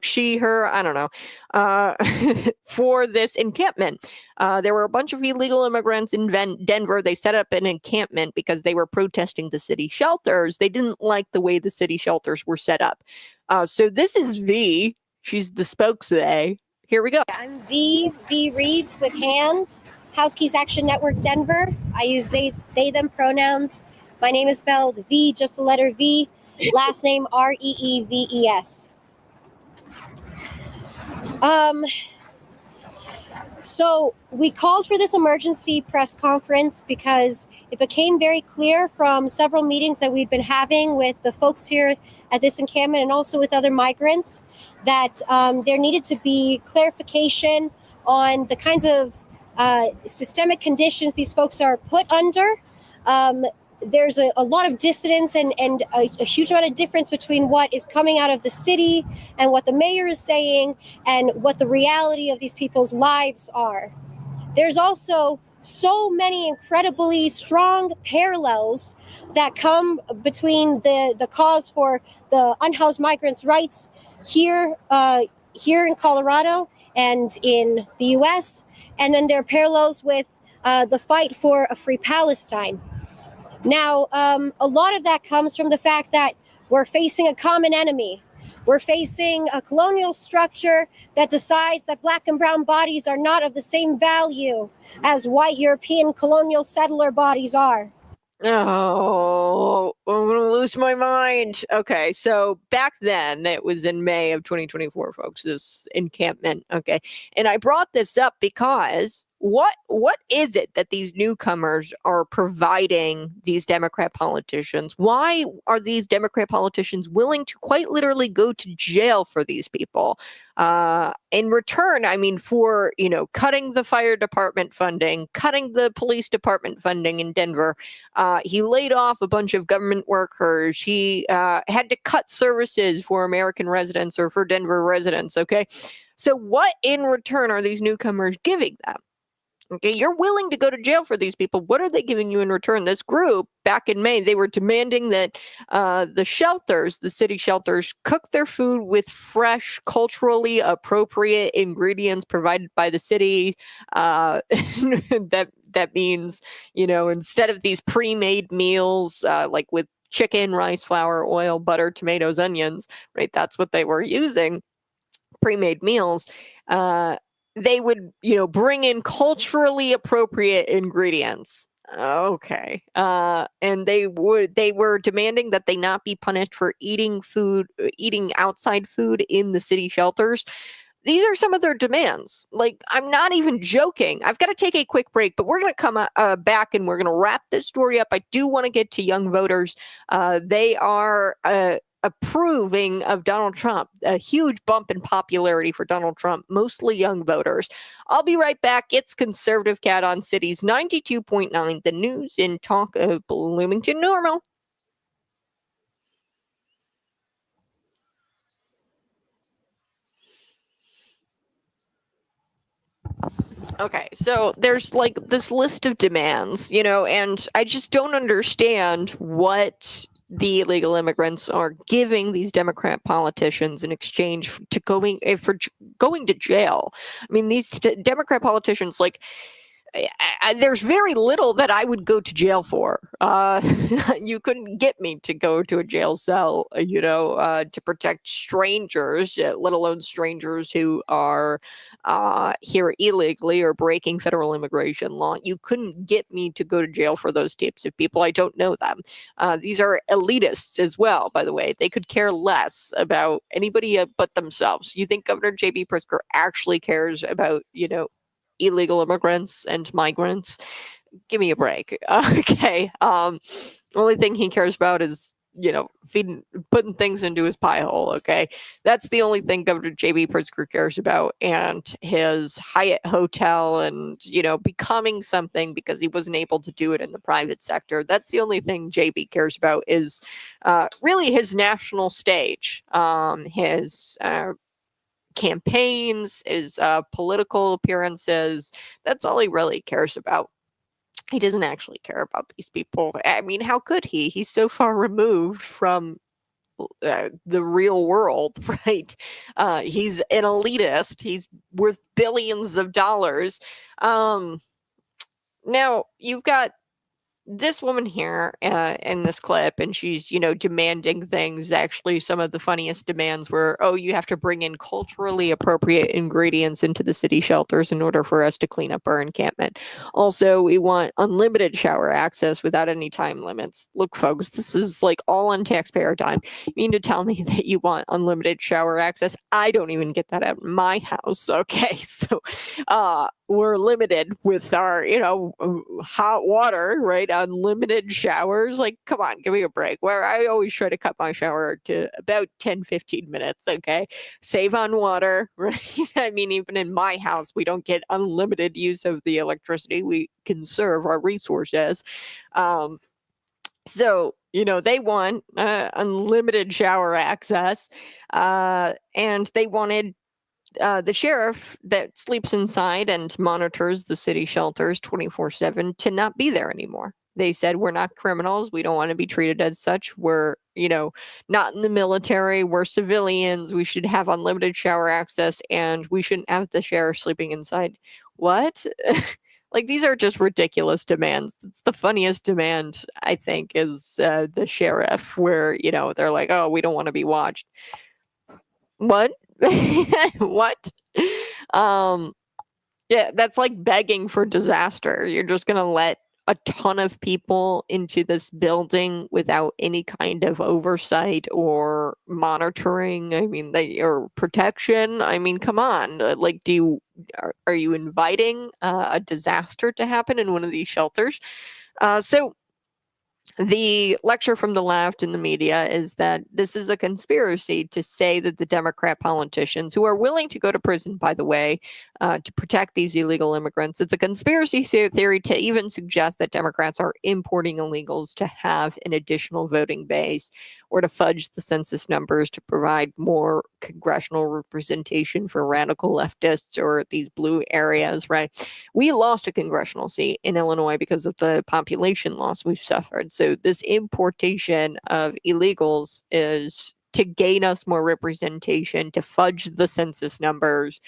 she, her, I don't know, for this encampment. There were a bunch of illegal immigrants in Denver. They set up an encampment because they were protesting the city shelters. They didn't like the way the city shelters were set up. So this is V. She's the spokesday. Here we go. I'm V Reeves with HAND, House Keys Action Network Denver. I use they, them pronouns. My name is spelled V, just the letter V. Last name Reeves. So we called for this emergency press conference because it became very clear from several meetings that we've been having with the folks here at this encampment and also with other migrants that there needed to be clarification on the kinds of systemic conditions these folks are put under. There's a lot of dissonance and a huge amount of difference between what is coming out of the city and what the mayor is saying and what the reality of these people's lives are. There's also so many incredibly strong parallels that come between the cause for the unhoused migrants' rights here in Colorado and in the U.S., and then there are parallels with the fight for a free Palestine. Now, a lot of that comes from the fact that we're facing a common enemy. We're facing a colonial structure that decides that black and brown bodies are not of the same value as white European colonial settler bodies are. Oh, I'm going to lose my mind. Okay, so back then, it was in May of 2024, folks, this encampment. Okay, and I brought this up because what is it that these newcomers are providing these Democrat politicians? Why are these Democrat politicians willing to quite literally go to jail for these people? In return, I mean, for, cutting the fire department funding, cutting the police department funding in Denver, he laid off a bunch of government workers. He had to cut services for American residents or for Denver residents. Okay. So what in return are these newcomers giving them? Okay, you're willing to go to jail for these people. What are they giving you in return? This group, back in May, they were demanding that the city shelters, cook their food with fresh, culturally appropriate ingredients provided by the city. That means, instead of these pre-made meals, like with chicken, rice, flour, oil, butter, tomatoes, onions, right? That's what they were using, pre-made meals. They would, bring in culturally appropriate ingredients. Okay. And they were demanding that they not be punished for eating outside food in the city shelters. these are some of their demands. Like, I'm not even joking. I've got to take a quick break, but we're going to come back and we're going to wrap this story up. I do want to get to young voters. They are approving of Donald Trump, a huge bump in popularity for Donald Trump, mostly young voters. I'll be right back. It's Conservative Cat on Cities 92.9, the news and talk of Bloomington Normal. Okay, so there's like this list of demands, and I just don't understand what the illegal immigrants are giving these Democrat politicians in exchange to going to jail. I mean, these Democrat politicians, like, there's very little that I would go to jail for. You couldn't get me to go to a jail cell, to protect strangers, let alone strangers who are here illegally or breaking federal immigration law. You couldn't get me to go to jail for those types of people. I don't know them. These are elitists as well, by the way. They could care less about anybody but themselves. You think Governor J.B. Pritzker actually cares about, illegal immigrants and migrants? Give me a break. Okay. Only thing he cares about is, putting things into his pie hole. Okay. That's the only thing Governor J.B. Pritzker cares about, and his Hyatt hotel and, becoming something because he wasn't able to do it in the private sector. That's the only thing J.B. cares about is really his national stage, his campaigns, his political appearances. That's all he really cares about. He doesn't actually care about these people. I mean, how could he? He's so far removed from the real world, right? He's an elitist. He's worth billions of dollars. Now, you've got this woman here in this clip, and she's, demanding things. Actually, some of the funniest demands were, oh, you have to bring in culturally appropriate ingredients into the city shelters in order for us to clean up our encampment. Also, we want unlimited shower access without any time limits. Look, folks, this is like all on taxpayer dime. You mean to tell me that you want unlimited shower access? I don't even get that at my house. Okay, so we're limited with our, hot water, right? Unlimited showers. Like, come on, give me a break. Where I always try to cut my shower to about 10-15 minutes. Okay. Save on water, right? I mean, even in my house, we don't get unlimited use of the electricity. We conserve our resources. So, they want unlimited shower access, and they wanted the sheriff that sleeps inside and monitors the city shelters 24/7 to not be there anymore. They said, we're not criminals. We don't want to be treated as such. We're, not in the military. We're civilians. We should have unlimited shower access, and we shouldn't have the sheriff sleeping inside. What? Like, these are just ridiculous demands. It's the funniest demand, I think, is the sheriff, where, they're like, oh, we don't want to be watched. What? What? Yeah, that's like begging for disaster. You're just going to let a ton of people into this building without any kind of oversight or monitoring. I mean, or protection. I mean, come on. Like, are you inviting a disaster to happen in one of these shelters? So the lecture from the left in the media is that this is a conspiracy to say that the Democrat politicians, who are willing to go to prison, by the way, to protect these illegal immigrants, it's a conspiracy theory to even suggest that Democrats are importing illegals to have an additional voting base or to fudge the census numbers to provide more congressional representation for radical leftists or these blue areas, right? We lost a congressional seat in Illinois because of the population loss we've suffered. So this importation of illegals is to gain us more representation, to fudge the census numbers.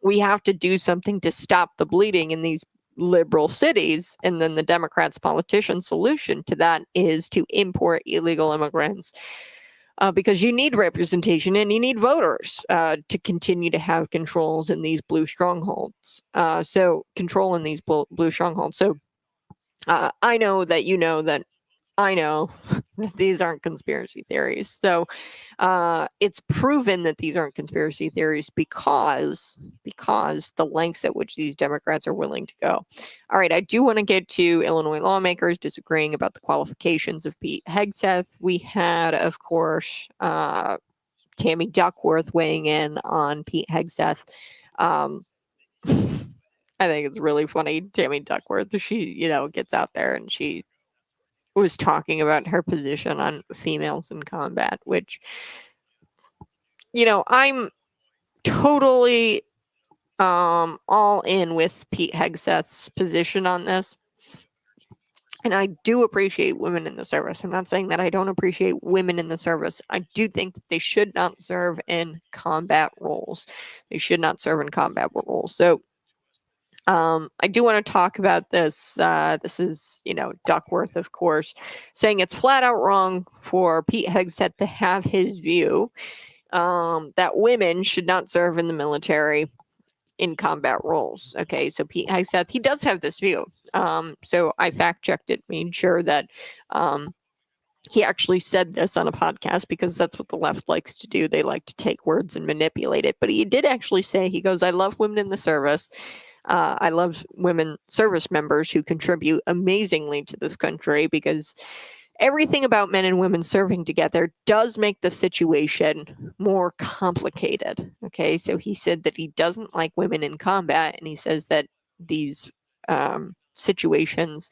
We have to do something to stop the bleeding in these liberal cities. And then the Democrats' politician solution to that is to import illegal immigrants. Because you need representation and you need voters to continue to have controls in these blue strongholds. So control in these blue strongholds. So I know that I know that these aren't conspiracy theories. So it's proven that these aren't conspiracy theories because the lengths at which these Democrats are willing to go. All right, I do want to get to Illinois lawmakers disagreeing about the qualifications of Pete Hegseth. We had, of course, Tammy Duckworth weighing in on Pete Hegseth. I think it's really funny. Tammy Duckworth, she, gets out there and she was talking about her position on females in combat, which, I'm totally all in with Pete Hegseth's position on this. And I do appreciate women in the service. I'm not saying that I don't appreciate women in the service. I do think that they should not serve in combat roles. They should not serve in combat roles. So I do want to talk about this. This is, Duckworth, of course, saying it's flat out wrong for Pete Hegseth to have his view that women should not serve in the military in combat roles. Okay, so Pete Hegseth, he does have this view. So I fact checked it, made sure that he actually said this on a podcast because that's what the left likes to do. They like to take words and manipulate it. But he did actually say, he goes, I love women in the service. I love women service members who contribute amazingly to this country because everything about men and women serving together does make the situation more complicated. Okay, so he said that he doesn't like women in combat, and he says that these situations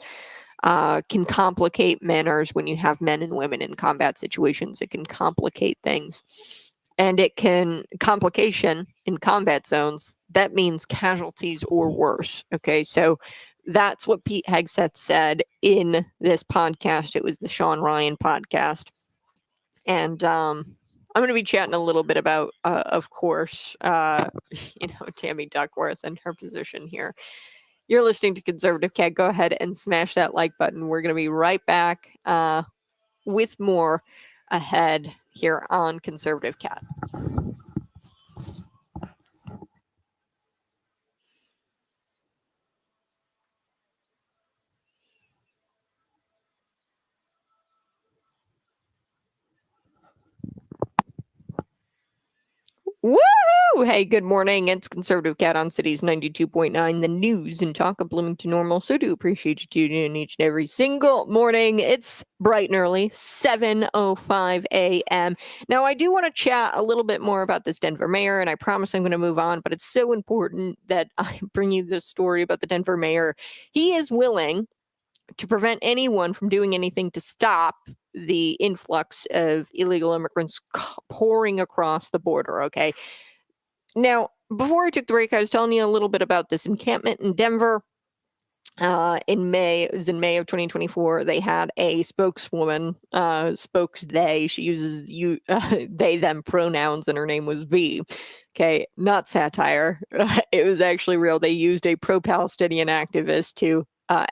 can complicate manners when you have men and women in combat situations. It can complicate things. And it can, complication in combat zones, that means casualties or worse. Okay, so that's what Pete Hegseth said in this podcast. It was the Sean Ryan podcast. And I'm going to be chatting a little bit about, of course, Tammy Duckworth and her position here. You're listening to Conservative Cat. Go ahead and smash that like button. We're going to be right back with more ahead here on Conservative Cat. Woohoo! Hey, good morning. It's Conservative Cat on Cities 92.9, the news and talk of Bloomington Normal. So do appreciate you tuning in each and every single morning. It's bright and early, 7:05 a.m. Now, I do want to chat a little bit more about this Denver mayor, and I promise I'm going to move on, but it's so important that I bring you this story about the Denver mayor. He is willing to prevent anyone from doing anything to stop the influx of illegal immigrants pouring across the border. Okay. Now, before I took the break, I was telling you a little bit about this encampment in Denver. In May, it was in May of 2024, they had a spokeswoman, they, she uses they, them pronouns, and her name was V. Okay, not satire. It was actually real. They used a pro-Palestinian activist to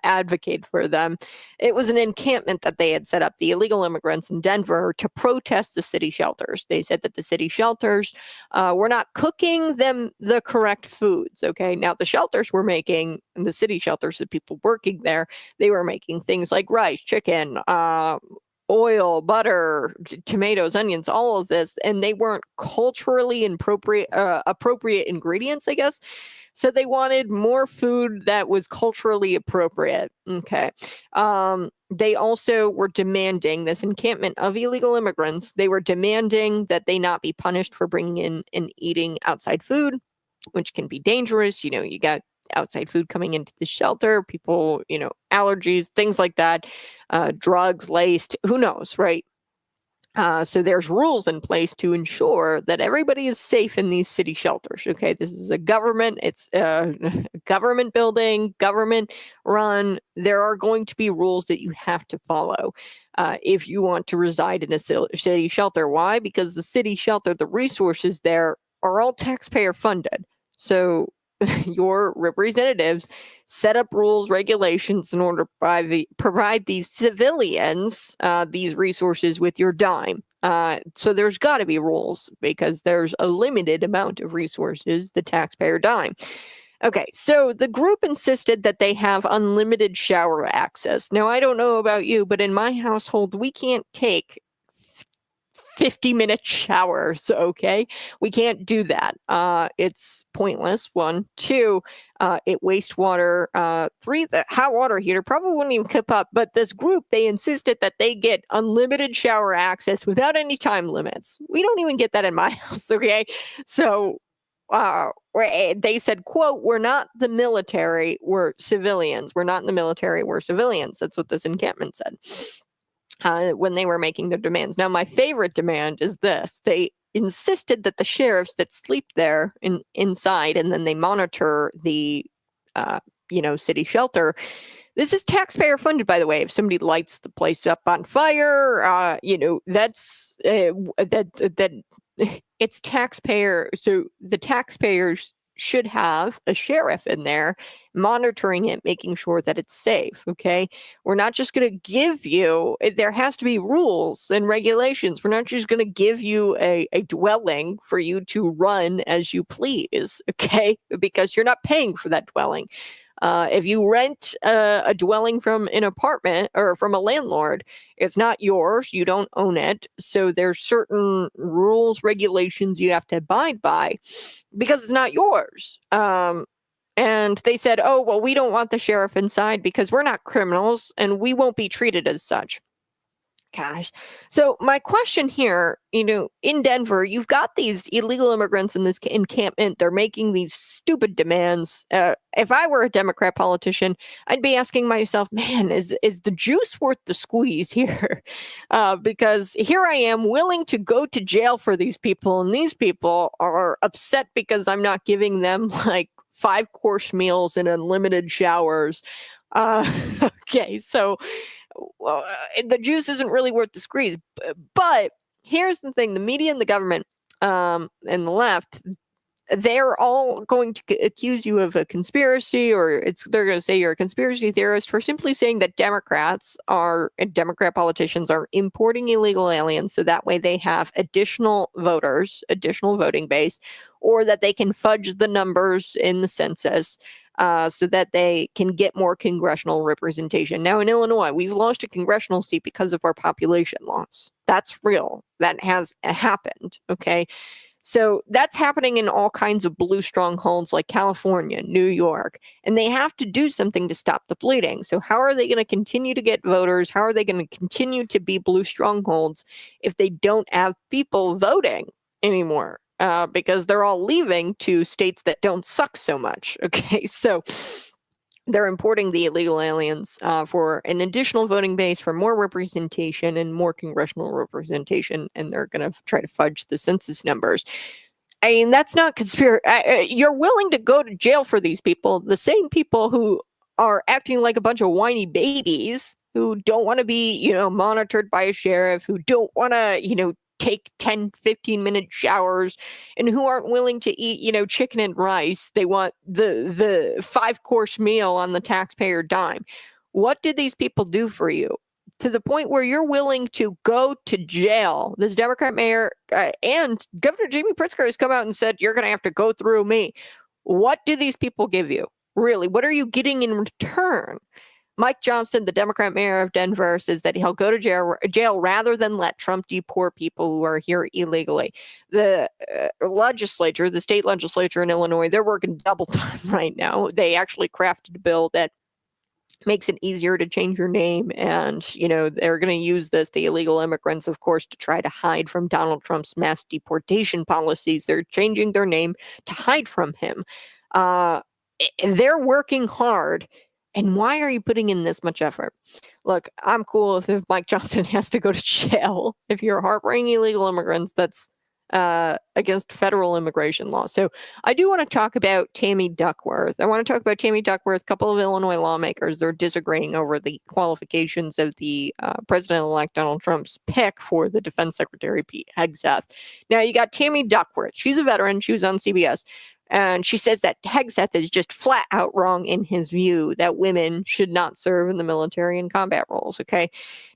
advocate for them. It was an encampment that they had set up, the illegal immigrants in Denver, to protest the city shelters. They said that the city shelters were not cooking them the correct foods. Okay, now the shelters were making, the city shelters, the people working there, they were making things like rice, chicken, oil, butter, tomatoes, onions, all of this, and they weren't culturally appropriate ingredients, I guess. So they wanted more food that was culturally appropriate. Okay. They also were demanding, this encampment of illegal immigrants, they were demanding that they not be punished for bringing in and eating outside food, which can be dangerous. You got outside food coming into the shelter, people, allergies, things like that, drugs laced, who knows, right? So there's rules in place to ensure that everybody is safe in these city shelters. Okay, this is a government, it's a government building, government run. There are going to be rules that you have to follow if you want to reside in a city shelter. Why? Because the city shelter, the resources there are all taxpayer funded. So your representatives set up rules, regulations in order to provide these civilians these resources with your dime. So there's got to be rules because there's a limited amount of resources, the taxpayer dime. Okay, so the group insisted that they have unlimited shower access. Now, I don't know about you, but in my household, we can't take 50-minute showers, okay? We can't do that. It's pointless, one. Two, it wastes water. Three, the hot water heater probably wouldn't even keep up. But this group, they insisted that they get unlimited shower access without any time limits. We don't even get that in my house, okay? So they said, quote, "We're not the military, we're civilians. We're not in the military, we're civilians." That's what this encampment said when they were making their demands. Now, my favorite demand is this. They insisted that the sheriffs that sleep there inside and then they monitor the city shelter. This is taxpayer funded, by the way. If somebody lights the place up on fire, that's that it's taxpayer. So the taxpayers should have a sheriff in there monitoring it, making sure that it's safe. Okay. We're not just going to give you, there has to be rules and regulations. We're not just going to give you a dwelling for you to run as you please. Okay. Because you're not paying for that dwelling. If you rent a dwelling from an apartment or from a landlord, it's not yours. You don't own it. So there's certain rules, regulations you have to abide by because it's not yours. And they said, "Oh, well, we don't want the sheriff inside because we're not criminals and we won't be treated as such." Gosh. So my question here, in Denver, you've got these illegal immigrants in this encampment. They're making these stupid demands. If I were a Democrat politician, I'd be asking myself, man, is the juice worth the squeeze here? Because here I am willing to go to jail for these people, and these people are upset because I'm not giving them like 5-course meals and unlimited showers. Okay, so the juice isn't really worth the squeeze. But here's the thing: the media and the government and the left, they're all going to accuse you of a conspiracy, or they're going to say you're a conspiracy theorist for simply saying that Democrat politicians are importing illegal aliens so that way they have additional voters, additional voting base, or that they can fudge the numbers in the census so that they can get more congressional representation. Now, in Illinois, we've lost a congressional seat because of our population loss. That's real. That has happened. Okay. So that's happening in all kinds of blue strongholds like California, New York, and they have to do something to stop the bleeding. So how are they going to continue to get voters? How are they going to continue to be blue strongholds if they don't have people voting anymore? Because they're all leaving to states that don't suck so much. Okay, so they're importing the illegal aliens for an additional voting base, for more representation and more congressional representation, and they're going to try to fudge the census numbers. I mean, that's not conspiracy. You're willing to go to jail for these people, the same people who are acting like a bunch of whiny babies, who don't want to be, monitored by a sheriff, who don't want to, take 10, 15-minute showers, and who aren't willing to eat, chicken and rice. They want the 5-course meal on the taxpayer dime. What did these people do for you? To the point where you're willing to go to jail. This Democrat mayor and Governor Jamie Pritzker has come out and said, you're going to have to go through me. What do these people give you? Really, what are you getting in return? Mike Johnston, the Democrat mayor of Denver, says that he'll go to jail rather than let Trump deport people who are here illegally. The legislature, the state legislature in Illinois, they're working double time right now. They actually crafted a bill that makes it easier to change your name. And, they're going to use the illegal immigrants, of course, to try to hide from Donald Trump's mass deportation policies. They're changing their name to hide from him. They're working hard. And why are you putting in this much effort? Look, I'm cool if Mike Johnson has to go to jail. If you're harboring illegal immigrants, that's against federal immigration law. So I do want to talk about Tammy Duckworth. I want to talk about Tammy Duckworth. A couple of Illinois lawmakers, they're disagreeing over the qualifications of the President-elect Donald Trump's pick for the Defense Secretary, Pete Hegseth. Now, you got Tammy Duckworth. She's a veteran. She was on CBS. And she says that Hegseth is just flat out wrong in his view that women should not serve in the military and combat roles. Okay.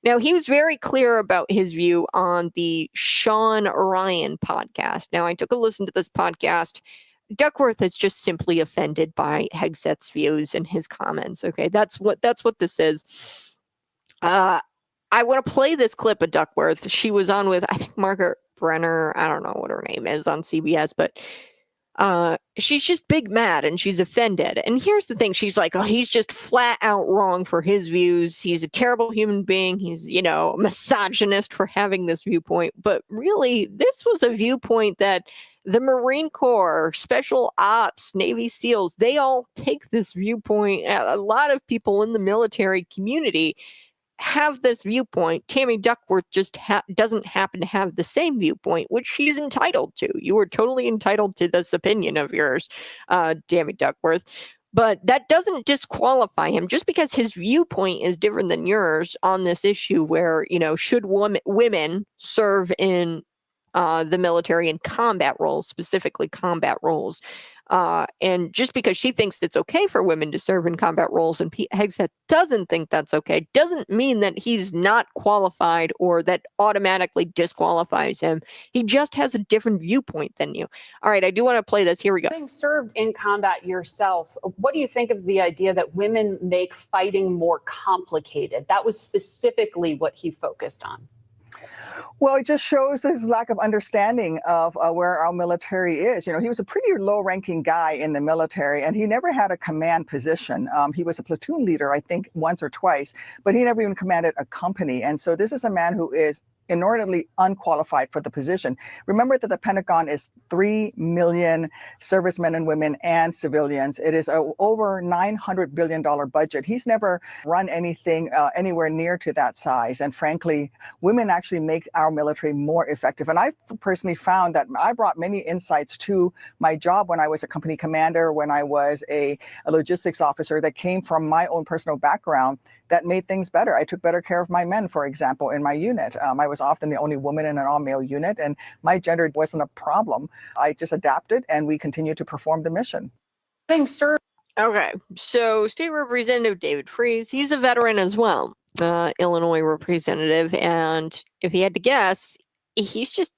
Now, he was very clear about his view on the Sean Ryan podcast. Now, I took a listen to this podcast. Duckworth is just simply offended by Hegseth's views and his comments. Okay, that's what this is. I want to play this clip of Duckworth. She was on with, I think, Margaret Brenner. I don't know what her name is on CBS, but she's just big mad and she's offended. And here's the thing. She's like, oh, he's just flat out wrong for his views. He's a terrible human being. He's, a misogynist for having this viewpoint. But really, this was a viewpoint that the Marine Corps, Special Ops, Navy SEALs, they all take this viewpoint. A lot of people in the military community have this viewpoint. Tammy Duckworth just doesn't happen to have the same viewpoint, which she's entitled to. You are totally entitled to this opinion of yours, Tammy Duckworth. But that doesn't disqualify him just because his viewpoint is different than yours on this issue where, should women serve in the military in combat roles, specifically combat roles. And just because she thinks it's okay for women to serve in combat roles and Hegseth doesn't think that's okay, doesn't mean that he's not qualified or that automatically disqualifies him. He just has a different viewpoint than you. All right, I do want to play this. Here we go. Having served in combat yourself, what do you think of the idea that women make fighting more complicated? That was specifically what he focused on. Well, it just shows his lack of understanding of where our military is. He was a pretty low-ranking guy in the military, and he never had a command position. He was a platoon leader, I think, once or twice, but he never even commanded a company. And so this is a man who is inordinately unqualified for the position. Remember that the Pentagon is 3 million servicemen and women and civilians. It is over $900 billion budget. He's never run anything anywhere near to that size. And frankly, women actually make our military more effective. And I personally found that I brought many insights to my job when I was a company commander, when I was a logistics officer that came from my own personal background that made things better. I took better care of my men, for example, in my unit. I was often the only woman in an all-male unit, and my gender wasn't a problem. I just adapted, and we continued to perform the mission. Okay, so State Representative David Freese, he's a veteran as well, Illinois representative, and if he had to guess, he's just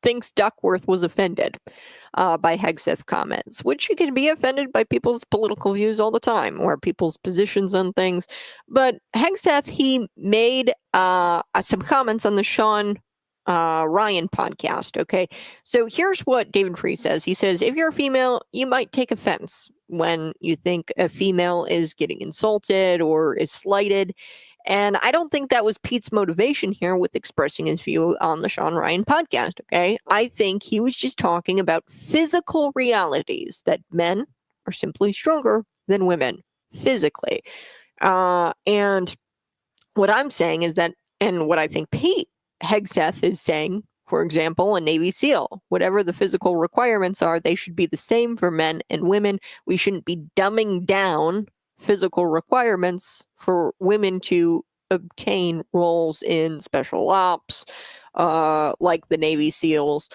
thinks Duckworth was offended by Hegseth's comments, which you can be offended by people's political views all the time or people's positions on things. But Hegseth, he made some comments on the Sean Ryan podcast. Okay, so here's what David Freese says. He says, if you're a female, you might take offense when you think a female is getting insulted or is slighted. And I don't think that was Pete's motivation here with expressing his view on the Sean Ryan podcast, okay? I think he was just talking about physical realities, that men are simply stronger than women physically. And what I'm saying is that, and what I think Pete Hegseth is saying, for example, a Navy SEAL, whatever the physical requirements are, they should be the same for men and women. We shouldn't be dumbing down physical requirements for women to obtain roles in special ops, like the Navy SEALs.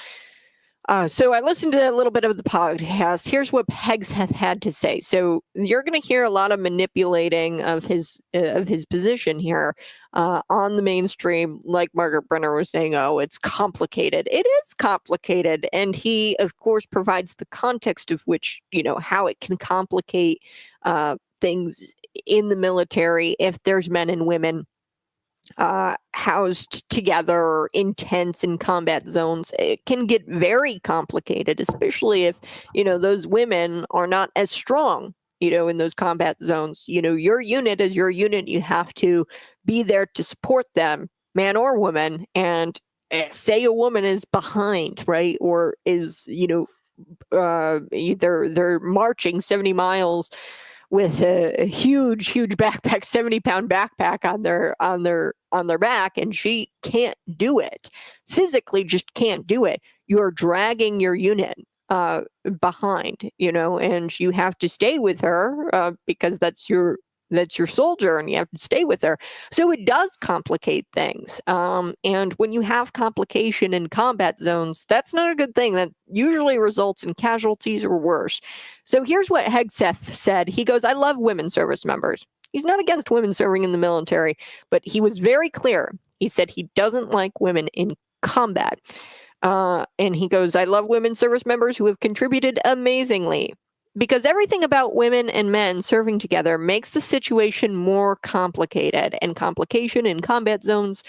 So I listened to a little bit of the podcast. Here's what Hegseth had to say. So you're going to hear a lot of manipulating of his position here on the mainstream. Like Margaret Brenner was saying, oh, it's complicated. It is complicated. And he, of course, provides the context of which, how it can complicate things in the military if there's men and women housed together, intense in combat zones. It can get very complicated, especially if, those women are not as strong, in those combat zones. Your unit is your unit. You have to be there to support them, man or woman. And say a woman is behind, right? Or is, either they're marching 70 miles with a huge backpack, 70-pound backpack on their back, and she can't do it physically, just can't do it. You're dragging your unit behind, and you have to stay with her because that's your soldier, and you have to stay with her. So it does complicate things. And when you have complication in combat zones, that's not a good thing. That usually results in casualties or worse. So here's what Hegseth said. He goes, I love women service members. He's not against women serving in the military, but he was very clear. He said he doesn't like women in combat. And he goes, I love women service members who have contributed amazingly. Because everything about women and men serving together makes the situation more complicated, and complication in combat zones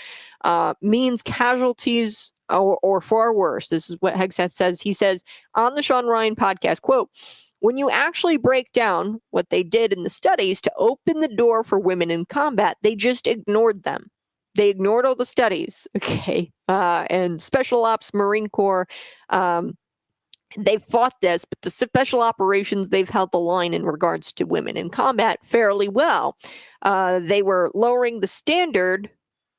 means casualties or far worse. This is what Hegseth says. He says on the Sean Ryan podcast, quote, when you actually break down what they did in the studies to open the door for women in combat, they just ignored them. They ignored all the studies, okay? And Special Ops, Marine Corps, they fought this, but the special operations, they've held the line in regards to women in combat fairly well. They were lowering the standard.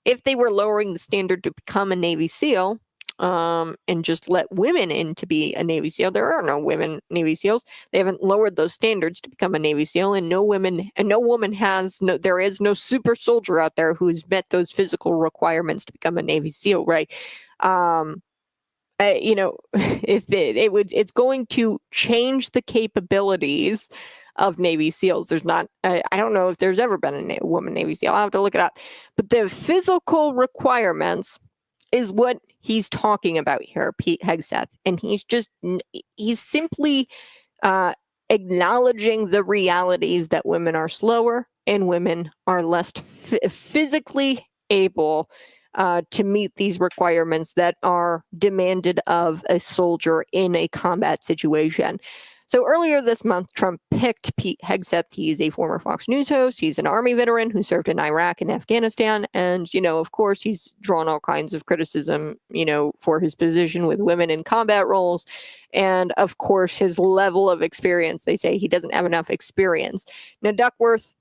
If they were lowering the standard to become a Navy SEAL, and just let women in to be a Navy SEAL, there are no women Navy SEAls. They haven't lowered those standards to become a Navy SEAL, and no woman has no. There is no super soldier out there who's met those physical requirements to become a Navy SEAL, right? If it's going to change the capabilities of Navy SEAls. There's not, I don't know if there's ever been a woman Navy SEAL. I'll have to look it up. But the physical requirements is what he's talking about here, Pete Hegseth. And he's simply acknowledging the realities that women are slower and women are less physically able to meet these requirements that are demanded of a soldier in a combat situation. So earlier this month, Trump picked Pete Hegseth. He's a former Fox News host. He's an Army veteran who served in Iraq and Afghanistan. And, of course, he's drawn all kinds of criticism, for his position with women in combat roles. And, of course, his level of experience. They say he doesn't have enough experience. Now, Duckworth,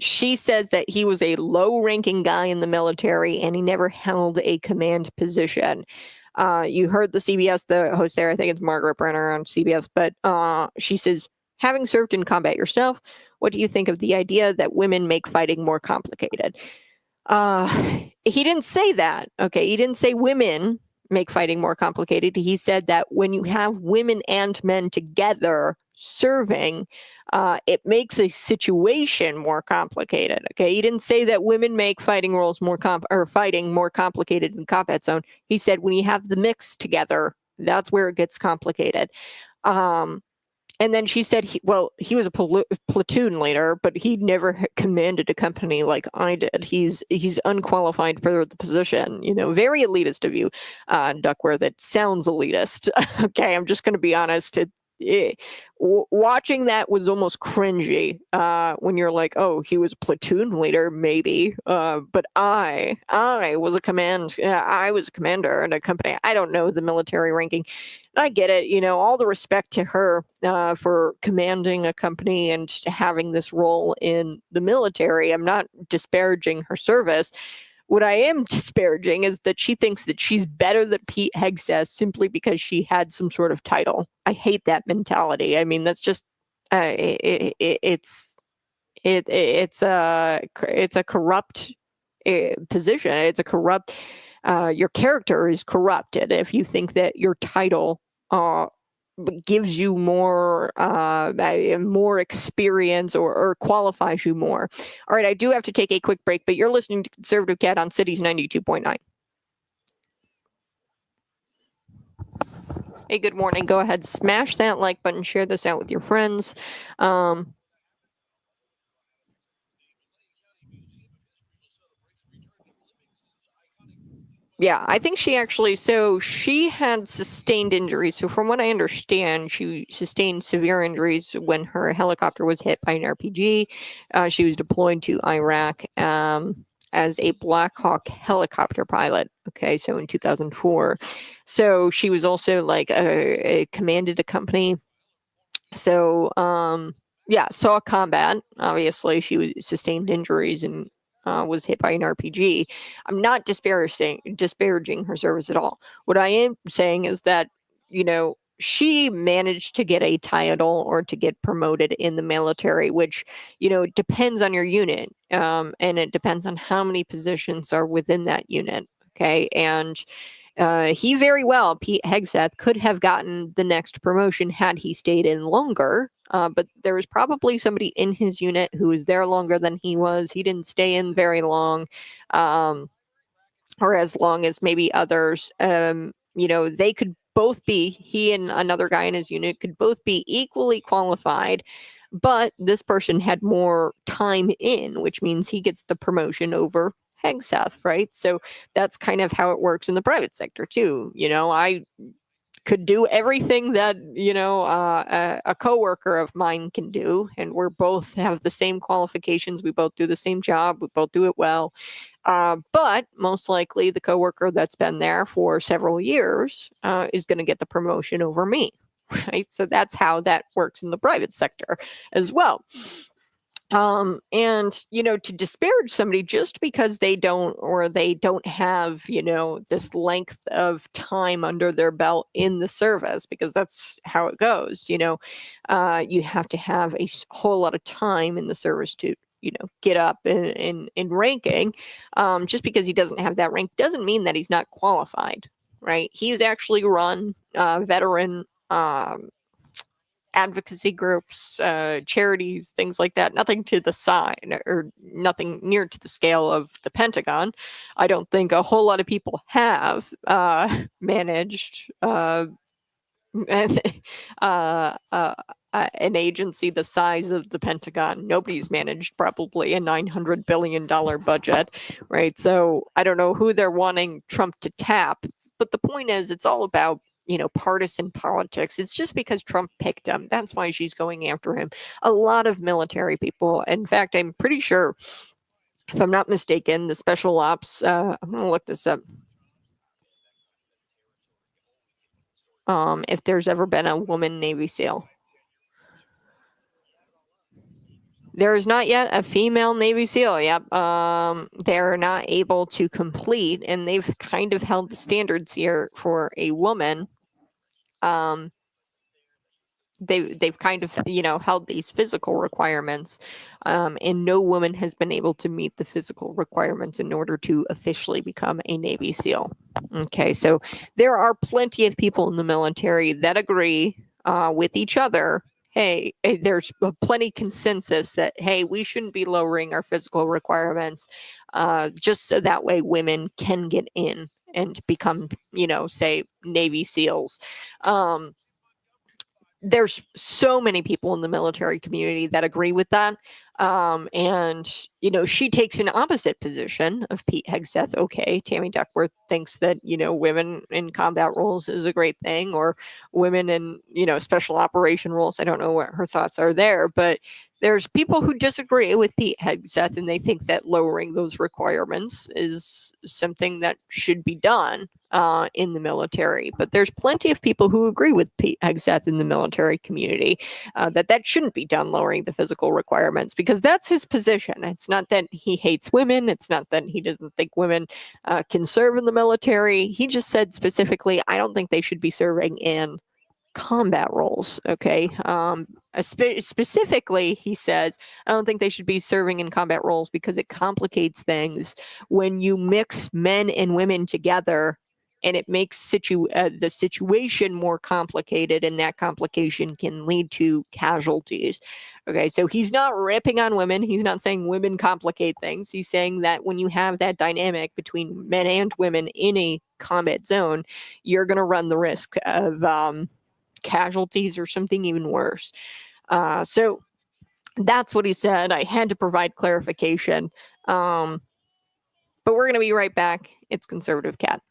she says that he was a low-ranking guy in the military and he never held a command position. You heard the host there, I think it's Margaret Brenner on CBS, but she says, having served in combat yourself, what do you think of the idea that women make fighting more complicated? He didn't say that. Okay, he didn't say women make fighting more complicated. He said that when you have women and men together serving, it makes a situation more complicated. Okay, he didn't say that women make fighting roles fighting more complicated in combat zone. He said when you have the mix together, that's where it gets complicated. And then she said, he was a platoon leader, but he never commanded a company like I did. He's unqualified for the position. Very elitist of you, Duckworth. It sounds elitist. Okay, I'm just going to be honest. Watching that was almost cringy when you're like, oh, he was a platoon leader, maybe, but I was a commander in a company. I don't know the military ranking. I get it, all the respect to her for commanding a company and having this role in the military. I'm not disparaging her service. What I am disparaging is that she thinks that she's better than Pete Hegseth simply because she had some sort of title. I hate that mentality. I mean, that's just it's a corrupt position. It's a corrupt. Your character is corrupted if you think that your title gives you more experience or qualifies you more. All right, I do have to take a quick break, but you're listening to Conservative Cat on Cities 92.9. Hey, good morning. Go ahead, smash that like button, share this out with your friends. Yeah, I think she had sustained injuries. So from what I understand, she sustained severe injuries when her helicopter was hit by an RPG. She was deployed to Iraq as a Black Hawk helicopter pilot. Okay, so in 2004. So she was also commanded a company. So saw combat. Obviously, she sustained injuries and was hit by an RPG. I'm not disparaging her service at all. What I am saying is that, she managed to get a title or to get promoted in the military, which, depends on your unit. And it depends on how many positions are within that unit. Okay. And he very well, Pete Hegseth, could have gotten the next promotion had he stayed in longer. But there was probably somebody in his unit who was there longer than he was. He didn't stay in very long. or as long as maybe others. They could both be, he and another guy in his unit could both be equally qualified, but this person had more time in, which means he gets the promotion over Hegseth, right? So that's kind of how it works in the private sector too. I could do everything that a coworker of mine can do, and we're both have the same qualifications. We both do the same job. We both do it well. But most likely, the coworker that's been there for several years is going to get the promotion over me, right? So that's how that works in the private sector as well. And to disparage somebody just because they don't have this length of time under their belt in the service, because that's how it goes. You have to have a whole lot of time in the service to get up in ranking. Just because he doesn't have that rank doesn't mean that he's not qualified, right? He's actually run veteran advocacy groups, charities, things like that. Nothing to the side or nothing near to the scale of the Pentagon. I don't think a whole lot of people have managed an agency the size of the Pentagon. Nobody's managed probably a $900 billion budget, right? So I don't know who they're wanting Trump to tap. But the point is, it's all about partisan politics. It's just because Trump picked him. That's why she's going after him. A lot of military people. In fact, I'm pretty sure, if I'm not mistaken, the special ops, I'm going to look this up. If there's ever been a woman Navy SEAL. There is not yet a female Navy SEAL. Yep. They're not able to complete, and they've kind of held the standards here for a woman. They've kind of held these physical requirements, and no woman has been able to meet the physical requirements in order to officially become a Navy SEAL. Okay, so there are plenty of people in the military that agree with each other. Hey, there's plenty consensus that, hey, we shouldn't be lowering our physical requirements just so that way women can get in and become, say, Navy SEALs. There's so many people in the military community that agree with that. And, she takes an opposite position of Pete Hegseth. Okay, Tammy Duckworth thinks that, women in combat roles is a great thing, or women in, special operation roles. I don't know what her thoughts are there, but there's people who disagree with Pete Hegseth, and they think that lowering those requirements is something that should be done in the military. But there's plenty of people who agree with Pete Hegseth in the military community that shouldn't be done, lowering the physical requirements, because that's his position. It's not that he hates women. It's not that he doesn't think women can serve in the military. He just said specifically, I don't think they should be serving in combat roles. Okay. Specifically, he says, I don't think they should be serving in combat roles because it complicates things when you mix men and women together, and it makes the situation more complicated, and that complication can lead to casualties. Okay, so he's not ripping on women. He's not saying women complicate things. He's saying that when you have that dynamic between men and women in a combat zone, you're going to run the risk of casualties or something even worse. So that's what he said. I had to provide clarification. But we're going to be right back. It's Conservative Cat.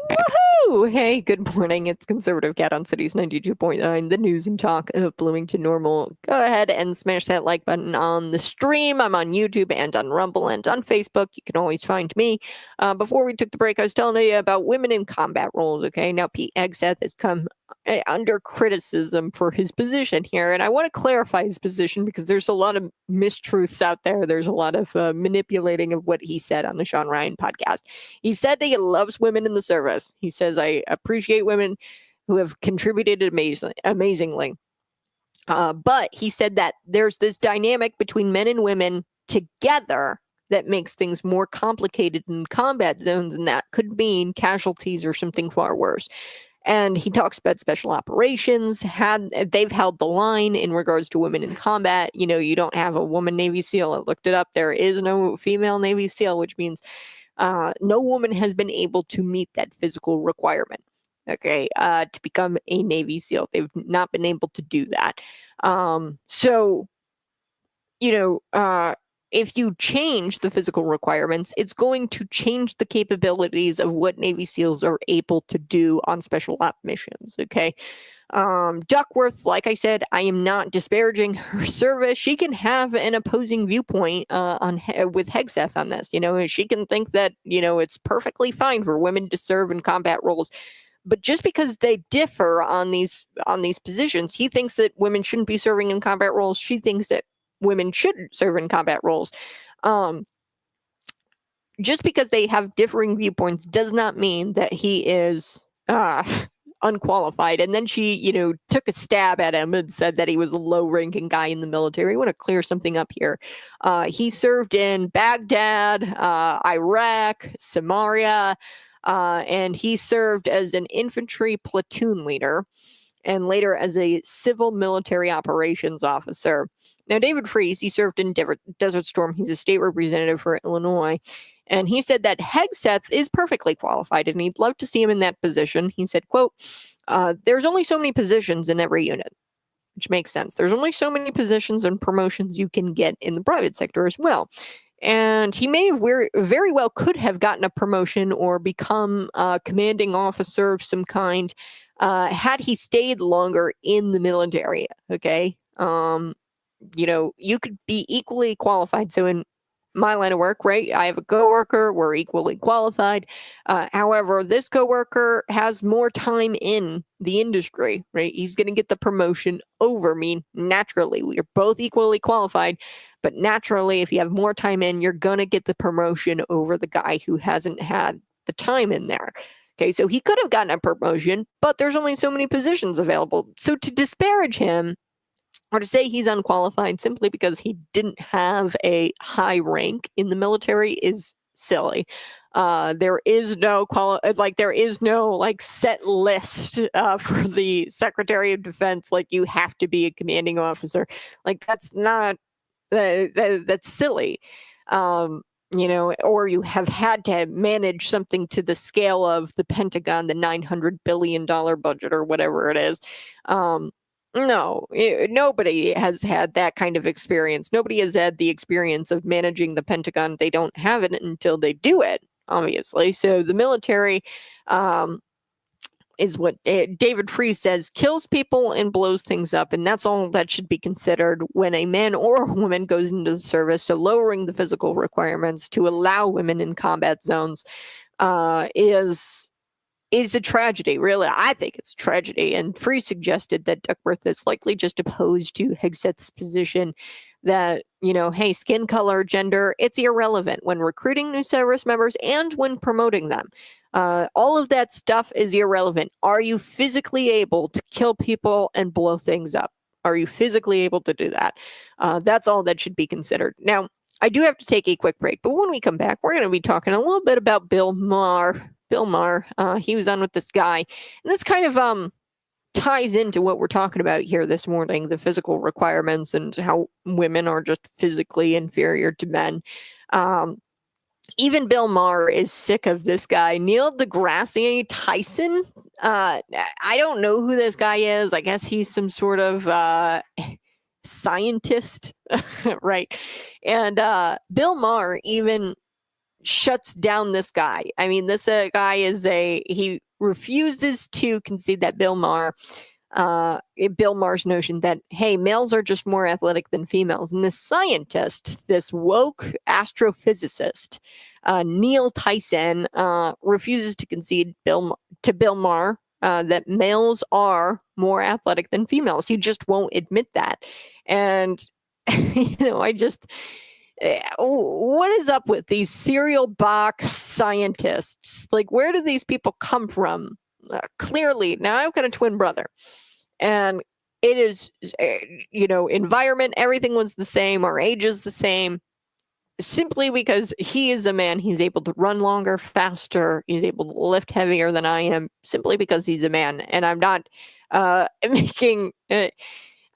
Woohoo! Hey, good morning. It's Conservative Cat on Cities 92.9, the news and talk of Bloomington Normal. Go ahead and smash that like button on the stream. I'm on YouTube and on Rumble and on Facebook. You can always find me. Before we took the break, I was telling you about women in combat roles. Okay, now Pete Hegseth has come under criticism for his position here, and I want to clarify his position because there's a lot of mistruths out there. There's a lot of manipulating of what he said on the Sean Ryan podcast. He said that he loves women in the service. He says, I appreciate women who have contributed amazingly. But he said that there's this dynamic between men and women together that makes things more complicated in combat zones, and that could mean casualties or something far worse. And he talks about special operations. They've held the line in regards to women in combat. You don't have a woman Navy SEAL. I looked it up. There is no female Navy SEAL, which means no woman has been able to meet that physical requirement. Okay, to become a Navy SEAL, they've not been able to do that. So, if you change the physical requirements, it's going to change the capabilities of what Navy SEALs are able to do on special op missions. Okay. Duckworth, like I said, I am not disparaging her service. She can have an opposing viewpoint with Hegseth on this. She can think that it's perfectly fine for women to serve in combat roles. But just because they differ on these positions, he thinks that women shouldn't be serving in combat roles. She thinks that women shouldn't serve in combat roles. Just because they have differing viewpoints does not mean that he is unqualified. And then she, took a stab at him and said that he was a low-ranking guy in the military. I want to clear something up here. He served in Baghdad, Iraq, Samaria, and he served as an infantry platoon leader and later as a civil military operations officer. Now, David Freese, he served in Desert Storm. He's a state representative for Illinois. And he said that Hegseth is perfectly qualified and he'd love to see him in that position. He said, quote, there's only so many positions in every unit, which makes sense. There's only so many positions and promotions you can get in the private sector as well. And he may have very well could have gotten a promotion or become a commanding officer of some kind had he stayed longer in the military. Okay. You could be equally qualified. So in my line of work, right, I have a coworker, we're equally qualified. However, this coworker has more time in the industry, right? He's going to get the promotion over me naturally. We are both equally qualified, but naturally, if you have more time in, you're going to get the promotion over the guy who hasn't had the time in there. Okay, so he could have gotten a promotion, but there's only so many positions available. So to disparage him or to say he's unqualified simply because he didn't have a high rank in the military is silly. There is no set list for the Secretary of Defense. Like, you have to be a commanding officer. Like, that's not that's silly. Or you have had to manage something to the scale of the Pentagon, the $900 billion budget or whatever it is. No, nobody has had that kind of experience. Nobody has had the experience of managing the Pentagon. They don't have it until they do it, obviously. So the military is what David Freese says, kills people and blows things up. And that's all that should be considered when a man or a woman goes into the service. So lowering the physical requirements to allow women in combat zones is a tragedy, really. I think it's a tragedy. And Free suggested that Duckworth is likely just opposed to Hegseth's position that, hey, skin color, gender, it's irrelevant when recruiting new service members and when promoting them. All of that stuff is irrelevant. Are you physically able to kill people and blow things up? Are you physically able to do that? That's all that should be considered. Now, I do have to take a quick break, but when we come back, we're going to be talking a little bit about Bill Maher. He was on with this guy, and this kind of ties into what we're talking about here this morning, the physical requirements and how women are just physically inferior to men. Even Bill Maher is sick of this guy, Neil deGrasse Tyson. I don't know who this guy is. I guess he's some sort of scientist, right? And Bill Maher even shuts down this guy. I mean, this guy he refuses to concede that Bill Maher's notion that, hey, males are just more athletic than females. And this scientist, this woke astrophysicist, Neil Tyson, refuses to concede to Bill Maher that males are more athletic than females. He just won't admit that. And, what is up with these cereal box scientists? Like, where do these people come from? Clearly, now I've got a twin brother, and it is, environment, everything was the same. Our age is the same. simply because he is a man. He's able to run longer, faster. He's able to lift heavier than I am, simply because he's a man. And I'm not making. I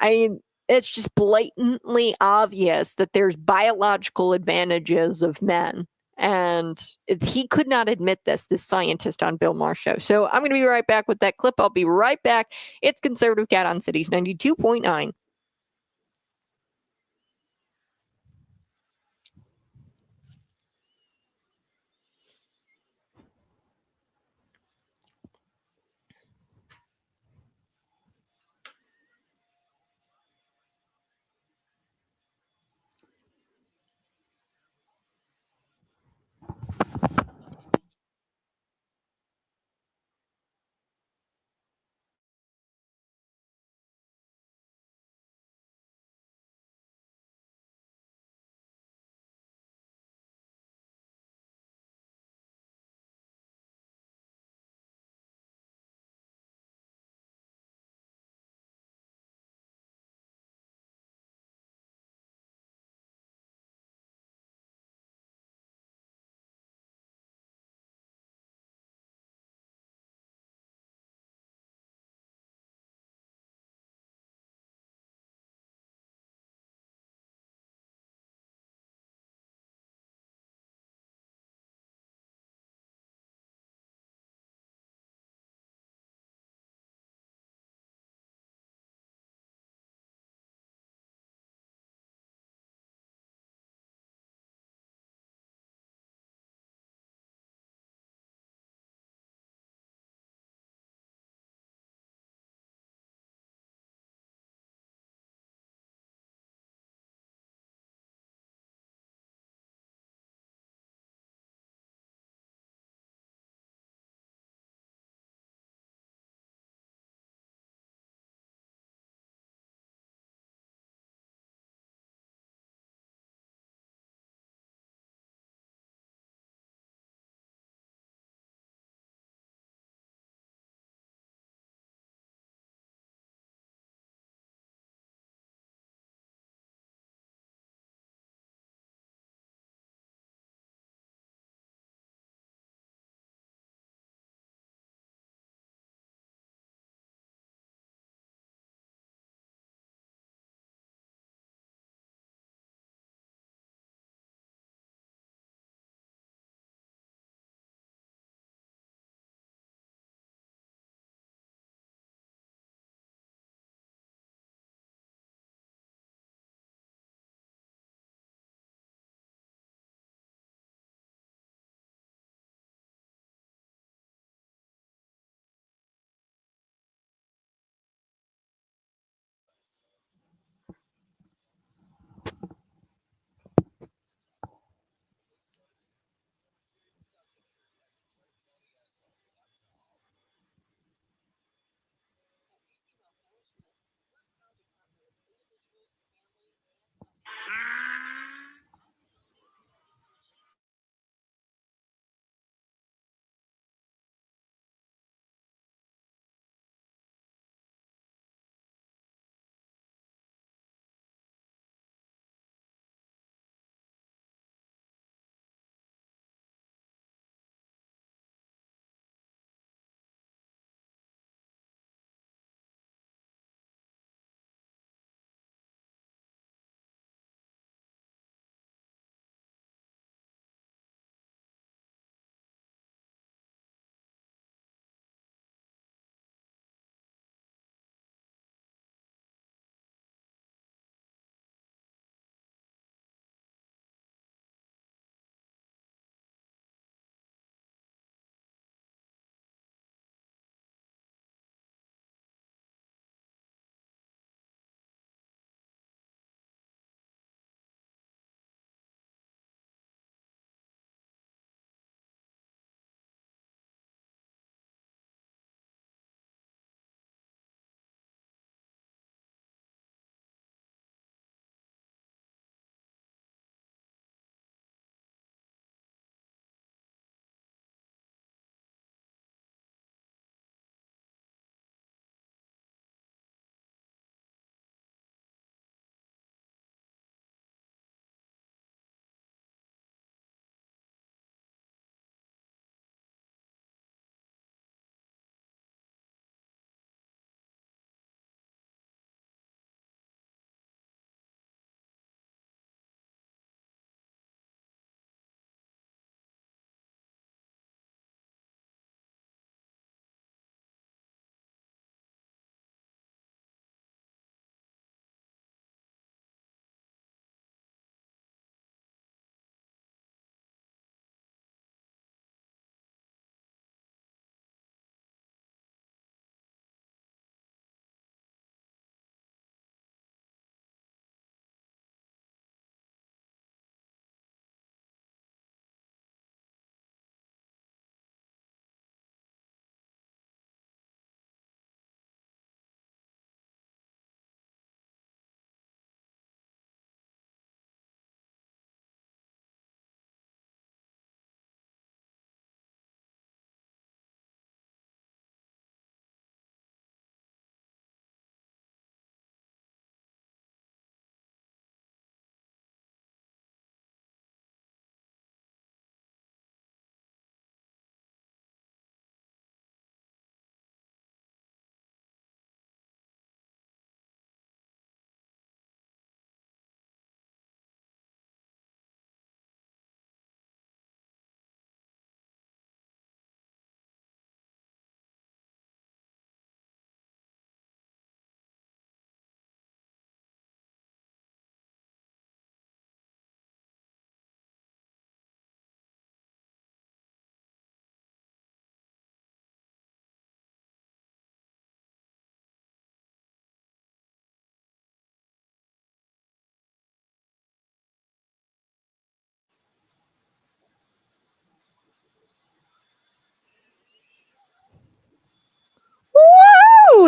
mean, it's just blatantly obvious that there's biological advantages of men. And he could not admit this scientist on Bill Maher's show. So I'm going to be right back with that clip. I'll be right back. It's Conservative Cat on Cities 92.9.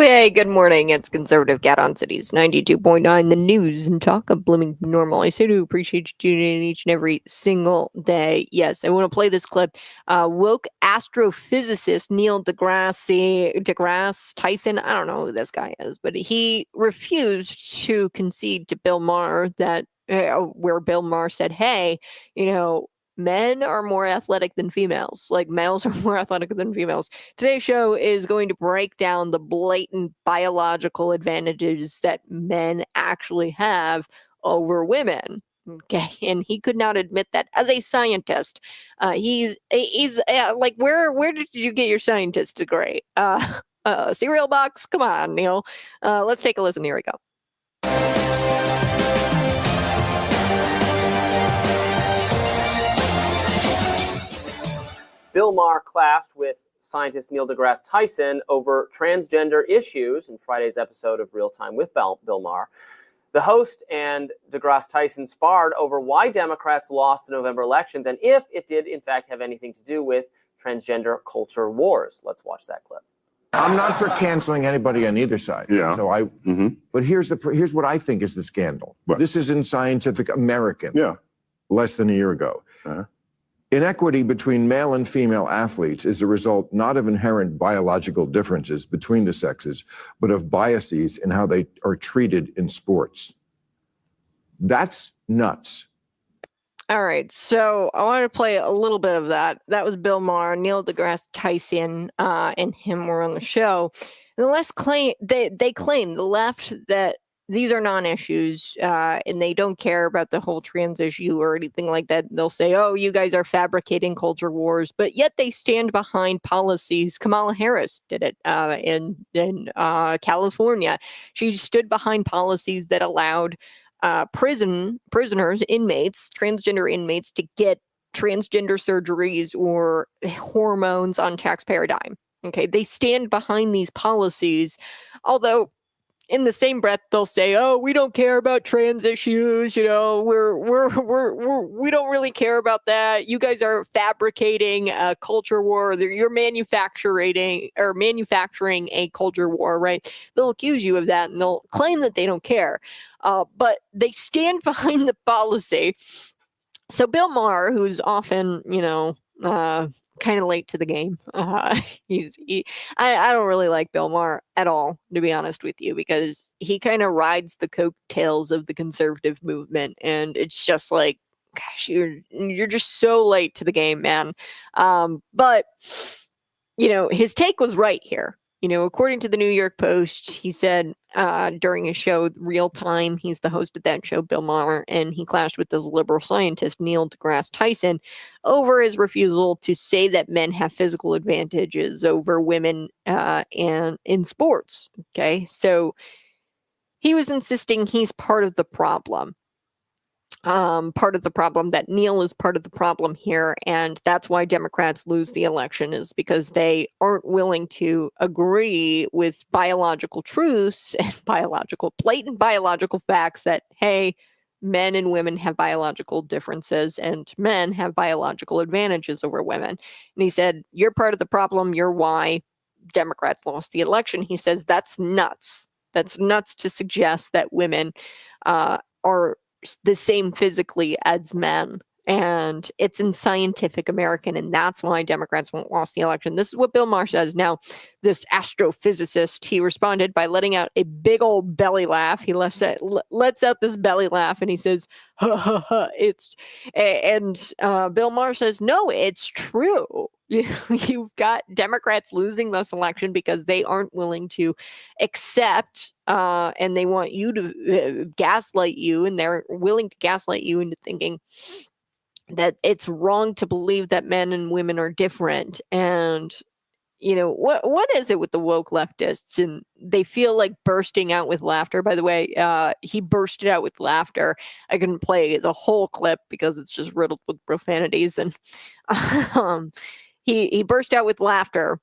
Hey, good morning. It's Conservative Cat on Cities 92.9, the news and talk of blooming normal. I so do appreciate you tuning in each and every single day. Yes, I want to play this clip. Woke astrophysicist Neil deGrasse Tyson, I don't know who this guy is, but he refused to concede to Bill Maher that where Bill Maher said, hey, men are more athletic than females. Like, males are more athletic than females. Today's show is going to break down the blatant biological advantages that men actually have over women. Okay, and he could not admit that as a scientist. He's like, where did you get your scientist degree? Cereal box? Come on, Neil. Let's take a listen. Here we go. Bill Maher clashed with scientist Neil deGrasse Tyson over transgender issues in Friday's episode of Real Time with Bill Maher. The host and deGrasse Tyson sparred over why Democrats lost the November elections and if it did, in fact, have anything to do with transgender culture wars. Let's watch that clip. I'm not for canceling anybody on either side. Yeah. So but here's what I think is the scandal. What? This is in Scientific American. Yeah. Less than a year ago. Uh-huh. Inequity between male and female athletes is a result not of inherent biological differences between the sexes, but of biases in how they are treated in sports. That's nuts. All right, so I want to play a little bit of that. That was Bill Maher, Neil deGrasse Tyson, and him were on the show. And they claim, the left, that these are non-issues, and they don't care about the whole trans issue or anything like that. They'll say, oh, you guys are fabricating culture wars, but yet they stand behind policies. Kamala Harris did it in California. She stood behind policies that allowed prisoners, inmates, transgender inmates, to get transgender surgeries or hormones on taxpayer dime. Okay, they stand behind these policies, although in the same breath they'll say, "Oh, we don't care about trans issues. We don't really care about that. You guys are fabricating a culture war. You're manufacturing a culture war, right?" They'll accuse you of that, and they'll claim that they don't care, but they stand behind the policy. So Bill Maher, who's often, kind of late to the game. I don't really like Bill Maher at all, to be honest with you, because he kind of rides the coattails of the conservative movement, and it's just like, gosh, you're just so late to the game, man. But his take was right here. According to the New York Post, he said during his show, Real Time, he's the host of that show, Bill Maher, and he clashed with this liberal scientist, Neil deGrasse Tyson, over his refusal to say that men have physical advantages over women and in sports. Okay, so he was insisting he's part of the problem. That Neil is part of the problem here, and that's why Democrats lose the election, is because they aren't willing to agree with biological truths and blatant biological facts that, hey, men and women have biological differences and men have biological advantages over women. And he said, you're part of the problem, you're why Democrats lost the election. He says that's nuts. That's nuts to suggest that women are the same physically as men, and it's in Scientific American, and that's why Democrats lost the election. This is what Bill Maher says. Now, this astrophysicist, he responded by letting out a big old belly laugh. He lets out this belly laugh, and he says, ha ha ha, Bill Maher says, no, it's true. You've got Democrats losing this election because they aren't willing to accept, and they want you to gaslight you, and they're willing to gaslight you into thinking that it's wrong to believe that men and women are different. And what is it with the woke leftists? And they feel like bursting out with laughter. By the way, he bursted out with laughter. I couldn't play the whole clip because it's just riddled with profanities, and he burst out with laughter.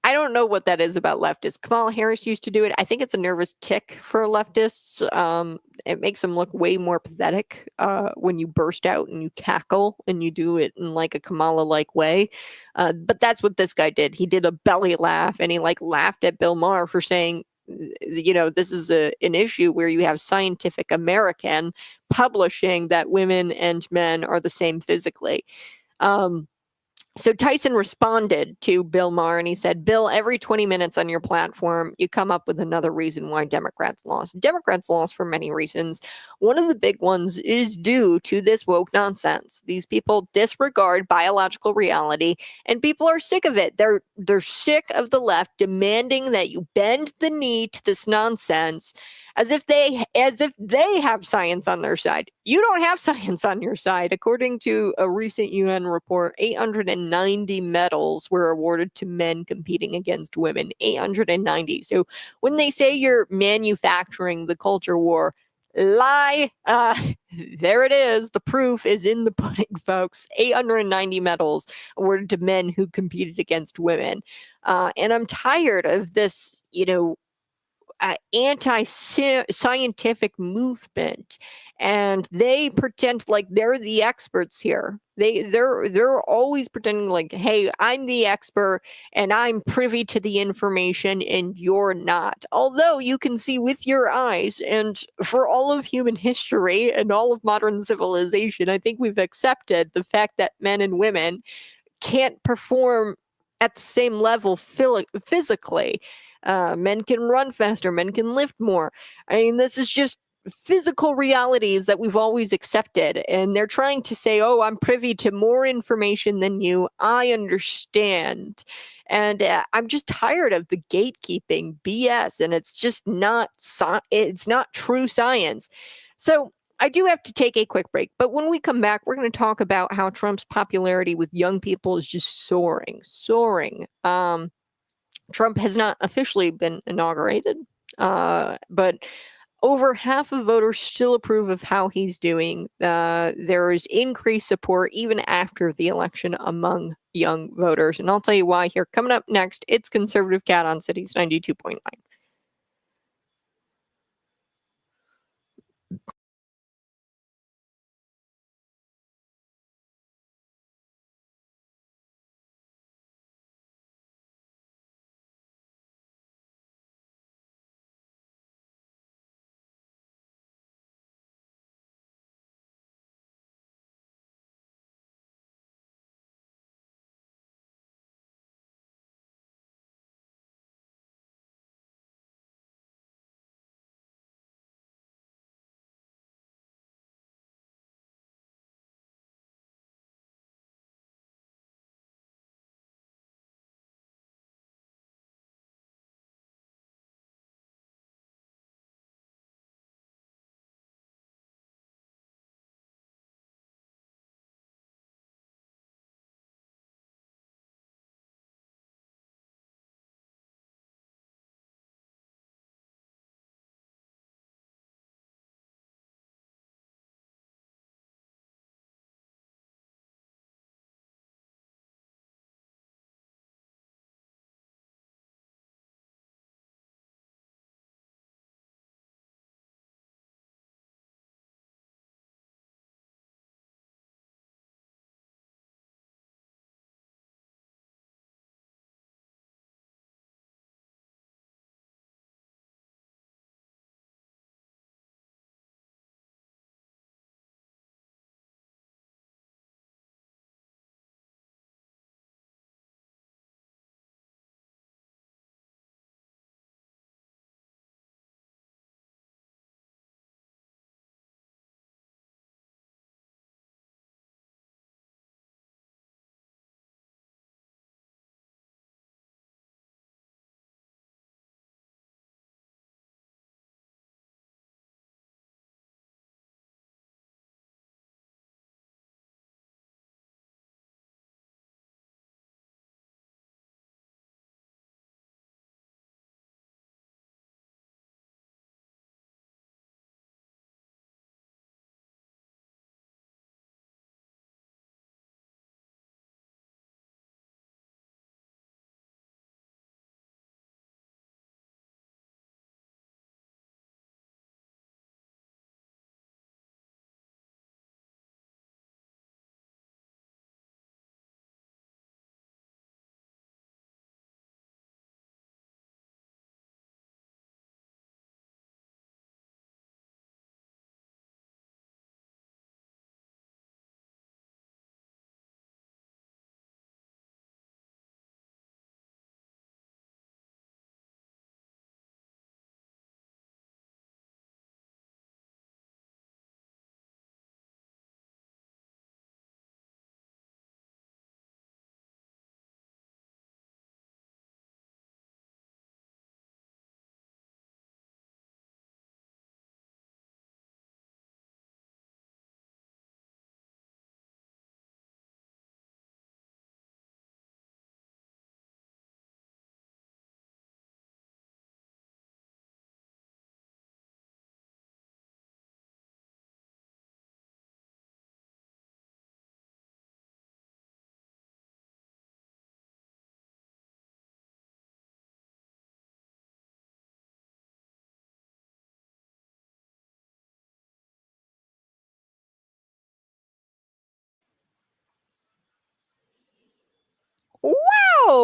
I don't know what that is about leftists. Kamala Harris used to do it. I think it's a nervous tick for leftists. It makes them look way more pathetic when you burst out and you cackle and you do it in like a Kamala-like way. But that's what this guy did. He did a belly laugh and he like laughed at Bill Maher for saying, this is an issue where you have Scientific American publishing that women and men are the same physically. So Tyson responded to Bill Maher and he said, Bill, every 20 minutes on your platform, you come up with another reason why Democrats lost. Democrats lost for many reasons. One of the big ones is due to this woke nonsense. These people disregard biological reality and people are sick of it. They're sick of the left demanding that you bend the knee to this nonsense as if they have science on their side. You don't have science on your side. According to a recent UN report, 890 medals were awarded to men competing against women. 890. So when they say you're manufacturing the culture war, lie. There it is. The proof is in the pudding, folks. 890 medals awarded to men who competed against women. And I'm tired of this, anti-scientific movement, and they pretend like they're the experts here. They're always pretending like, hey, I'm the expert and I'm privy to the information and you're not. Although you can see with your eyes, and for all of human history and all of modern civilization, I think we've accepted the fact that men and women can't perform at the same level physically. Men can run faster, men can lift more. I mean, this is just physical realities that we've always accepted. And they're trying to say, oh, I'm privy to more information than you. I understand. And I'm just tired of the gatekeeping BS. And it's just not, it's not true science. So I do have to take a quick break, but when we come back, we're going to talk about how Trump's popularity with young people is just soaring. Trump has not officially been inaugurated, but over half of voters still approve of how he's doing. There is increased support even after the election among young voters, and I'll tell you why here. Coming up next, it's Conservative Cat on Cities 92.9.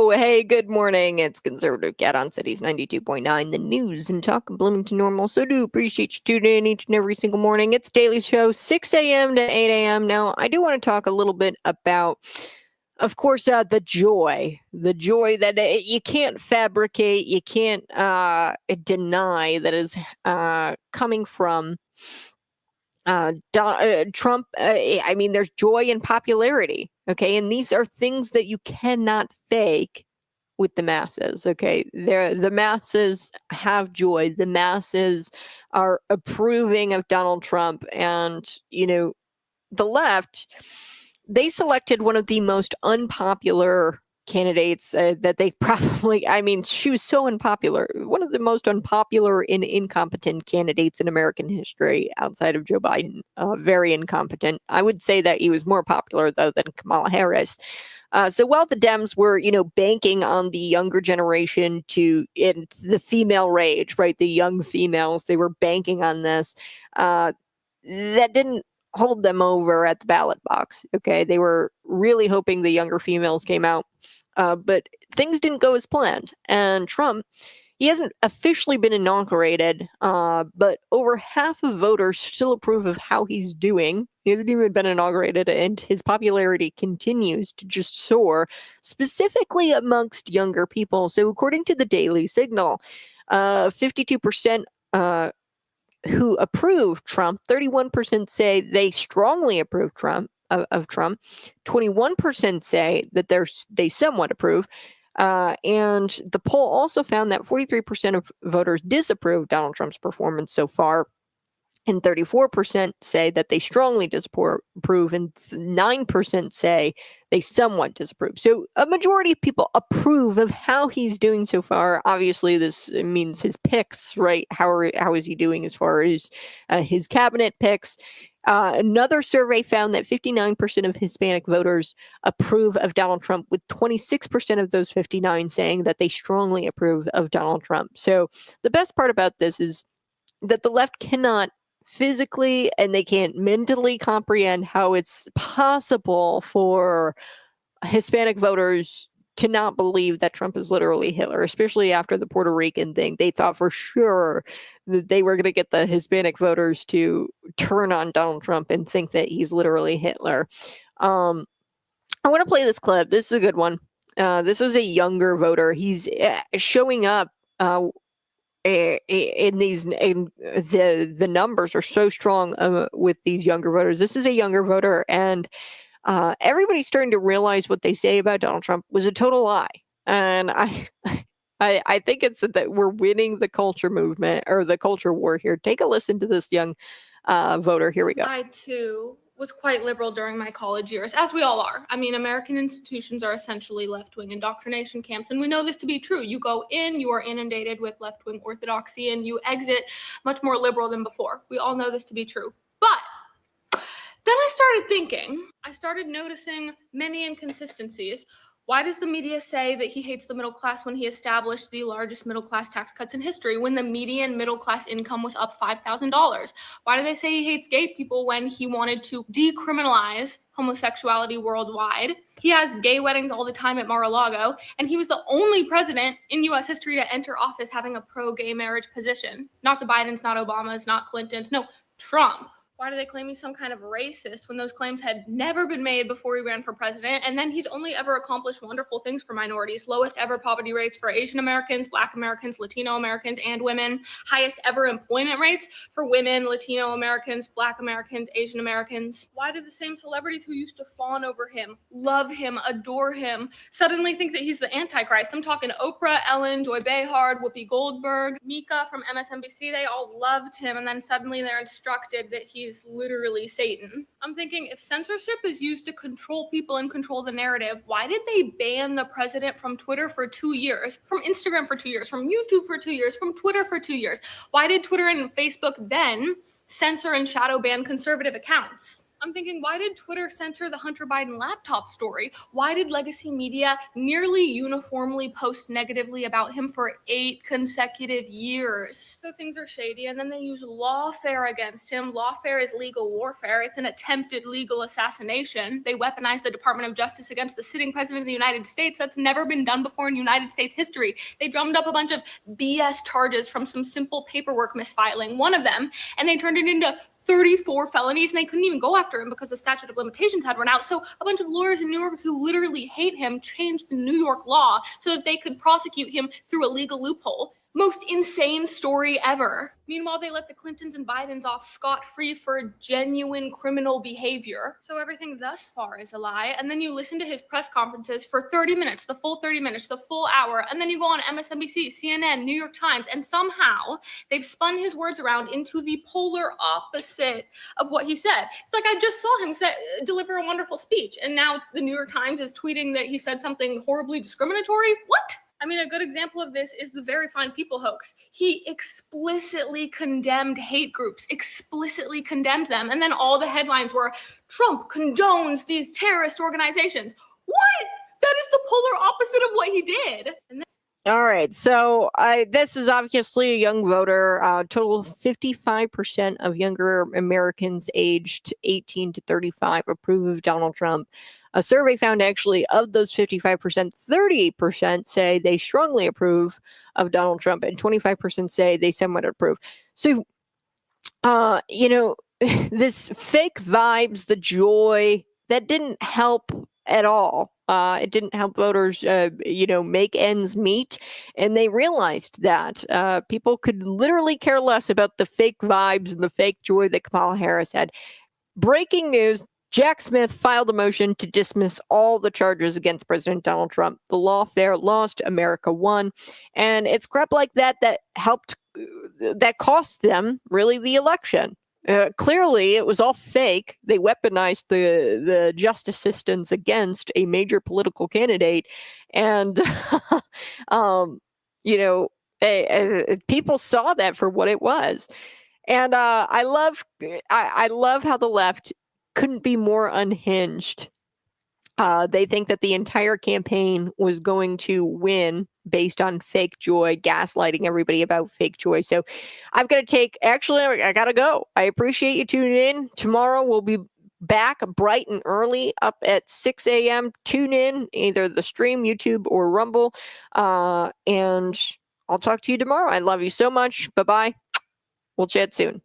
Yo, hey, good morning. It's Conservative Cat on Cities 92.9, the news and talk of Bloomington Normal. So do appreciate you tuning in each and every single morning. It's Daily Show, 6 a.m. to 8 a.m. Now, I do want to talk a little bit about, of course, the joy that you can't fabricate, you can't deny that is coming from Trump. I mean, there's joy and popularity. Okay. And these are things that you cannot fake with the masses. Okay. The masses have joy. The masses are approving of Donald Trump. And, the left, they selected one of the most unpopular candidates that they probably, I mean, she was so unpopular, one of the most unpopular and incompetent candidates in American history outside of Joe Biden. Very incompetent. I would say that he was more popular, though, than Kamala Harris. So while the Dems were, banking on the younger generation in the female rage, right? The young females, they were banking on this. That didn't hold them over at the ballot box. Okay. They were really hoping the younger females came out. But things didn't go as planned. And Trump, he hasn't officially been inaugurated, but over half of voters still approve of how he's doing. He hasn't even been inaugurated, and his popularity continues to just soar, specifically amongst younger people. So according to the Daily Signal, 52% who approve Trump, 31% say they strongly approve of Trump, 21% say that they somewhat approve. And the poll also found that 43% of voters disapprove Donald Trump's performance so far, and 34% say that they strongly disapprove, and 9% say they somewhat disapprove. So a majority of people approve of how he's doing so far. Obviously, this means his picks, right? How is he doing as far as his cabinet picks? Another survey found that 59% of Hispanic voters approve of Donald Trump, with 26% of those 59 saying that they strongly approve of Donald Trump. So the best part about this is that the left cannot physically and they can't mentally comprehend how it's possible for Hispanic voters to not believe that Trump is literally Hitler, especially after the Puerto Rican thing. They thought for sure that they were going to get the Hispanic voters to turn on Donald Trump and think that he's literally Hitler. I want to play this clip. This is a good one. This is a younger voter. He's showing up in the numbers are so strong with these younger voters. This is a younger voter, and everybody's starting to realize what they say about Donald Trump was a total lie. And I think it's that we're winning the culture movement or the culture war here. Take a listen to this young voter. Here we go. I too was quite liberal during my college years, as we all are. I mean, American institutions are essentially left-wing indoctrination camps, and we know this to be true. You go in, you are inundated with left-wing orthodoxy, and you exit much more liberal than before. We all know this to be true. But then I started noticing many inconsistencies. Why does the media say that he hates the middle class when he established the largest middle class tax cuts in history, when the median middle class income was up $5,000? Why do they say he hates gay people when he wanted to decriminalize homosexuality worldwide? He has gay weddings all the time at Mar-a-Lago, and he was the only president in U.S. history to enter office having a pro-gay marriage position. Not the Bidens, not Obamas, not Clintons, no, Trump. Why do they claim he's some kind of racist when those claims had never been made before he ran for president? And then he's only ever accomplished wonderful things for minorities. Lowest ever poverty rates for Asian Americans, Black Americans, Latino Americans, and women. Highest ever employment rates for women, Latino Americans, Black Americans, Asian Americans. Why do the same celebrities who used to fawn over him, love him, adore him, suddenly think that he's the Antichrist? I'm talking Oprah, Ellen, Joy Behar, Whoopi Goldberg, Mika from MSNBC. They all loved him, and then suddenly they're instructed that he's literally Satan. I'm thinking, if censorship is used to control people and control the narrative, why did they ban the president from Twitter for 2 years, from Instagram for 2 years, from YouTube for 2 years, from Twitter for 2 years? Why did Twitter and Facebook then censor and shadow ban conservative accounts? I'm thinking, why did Twitter censor the Hunter Biden laptop story? Why did legacy media nearly uniformly post negatively about him for 8 consecutive years? So things are shady, and then they use lawfare against him. Lawfare is legal warfare. It's an attempted legal assassination. They weaponize the Department of Justice against the sitting president of the United States. That's never been done before in United States history. They drummed up a bunch of BS charges from some simple paperwork misfiling, one of them, and they turned it into 34 felonies, and they couldn't even go after him because the statute of limitations had run out. So a bunch of lawyers in New York who literally hate him changed the New York law so that they could prosecute him through a legal loophole. Most insane story ever. Meanwhile, they let the Clintons and Bidens off scot-free for genuine criminal behavior. So everything thus far is a lie. And then you listen to his press conferences for 30 minutes, the full 30 minutes, the full hour. And then you go on MSNBC, CNN, New York Times, and somehow they've spun his words around into the polar opposite of what he said. It's like I just saw him deliver a wonderful speech, and now the New York Times is tweeting that he said something horribly discriminatory. What? I mean, a good example of this is the Very Fine People hoax. He explicitly condemned hate groups, explicitly condemned them. And then all the headlines were, Trump condones these terrorist organizations. What? That is the polar opposite of what he did. And then All right, so this is obviously a young voter. Total of 55% of younger Americans aged 18 to 35 approve of Donald Trump. A survey found actually of those 55%, 30% say they strongly approve of Donald Trump, and 25% say they somewhat approve. So, this fake vibes, the joy, that didn't help at all. It didn't help voters, make ends meet. And they realized that people could literally care less about the fake vibes and the fake joy that Kamala Harris had. Breaking news. Jack Smith filed a motion to dismiss all the charges against President Donald Trump. The lawfare lost, America won. And it's crap like that that cost them really the election. Clearly, it was all fake. They weaponized the justice systems against a major political candidate, and people saw that for what it was. And I love how the left couldn't be more unhinged. They think that the entire campaign was going to win based on fake joy, gaslighting everybody about fake joy. So I've got to I got to go. I appreciate you tuning in. Tomorrow we'll be back bright and early up at 6 a.m. Tune in, either the stream, YouTube, or Rumble. And I'll talk to you tomorrow. I love you so much. Bye-bye. We'll chat soon.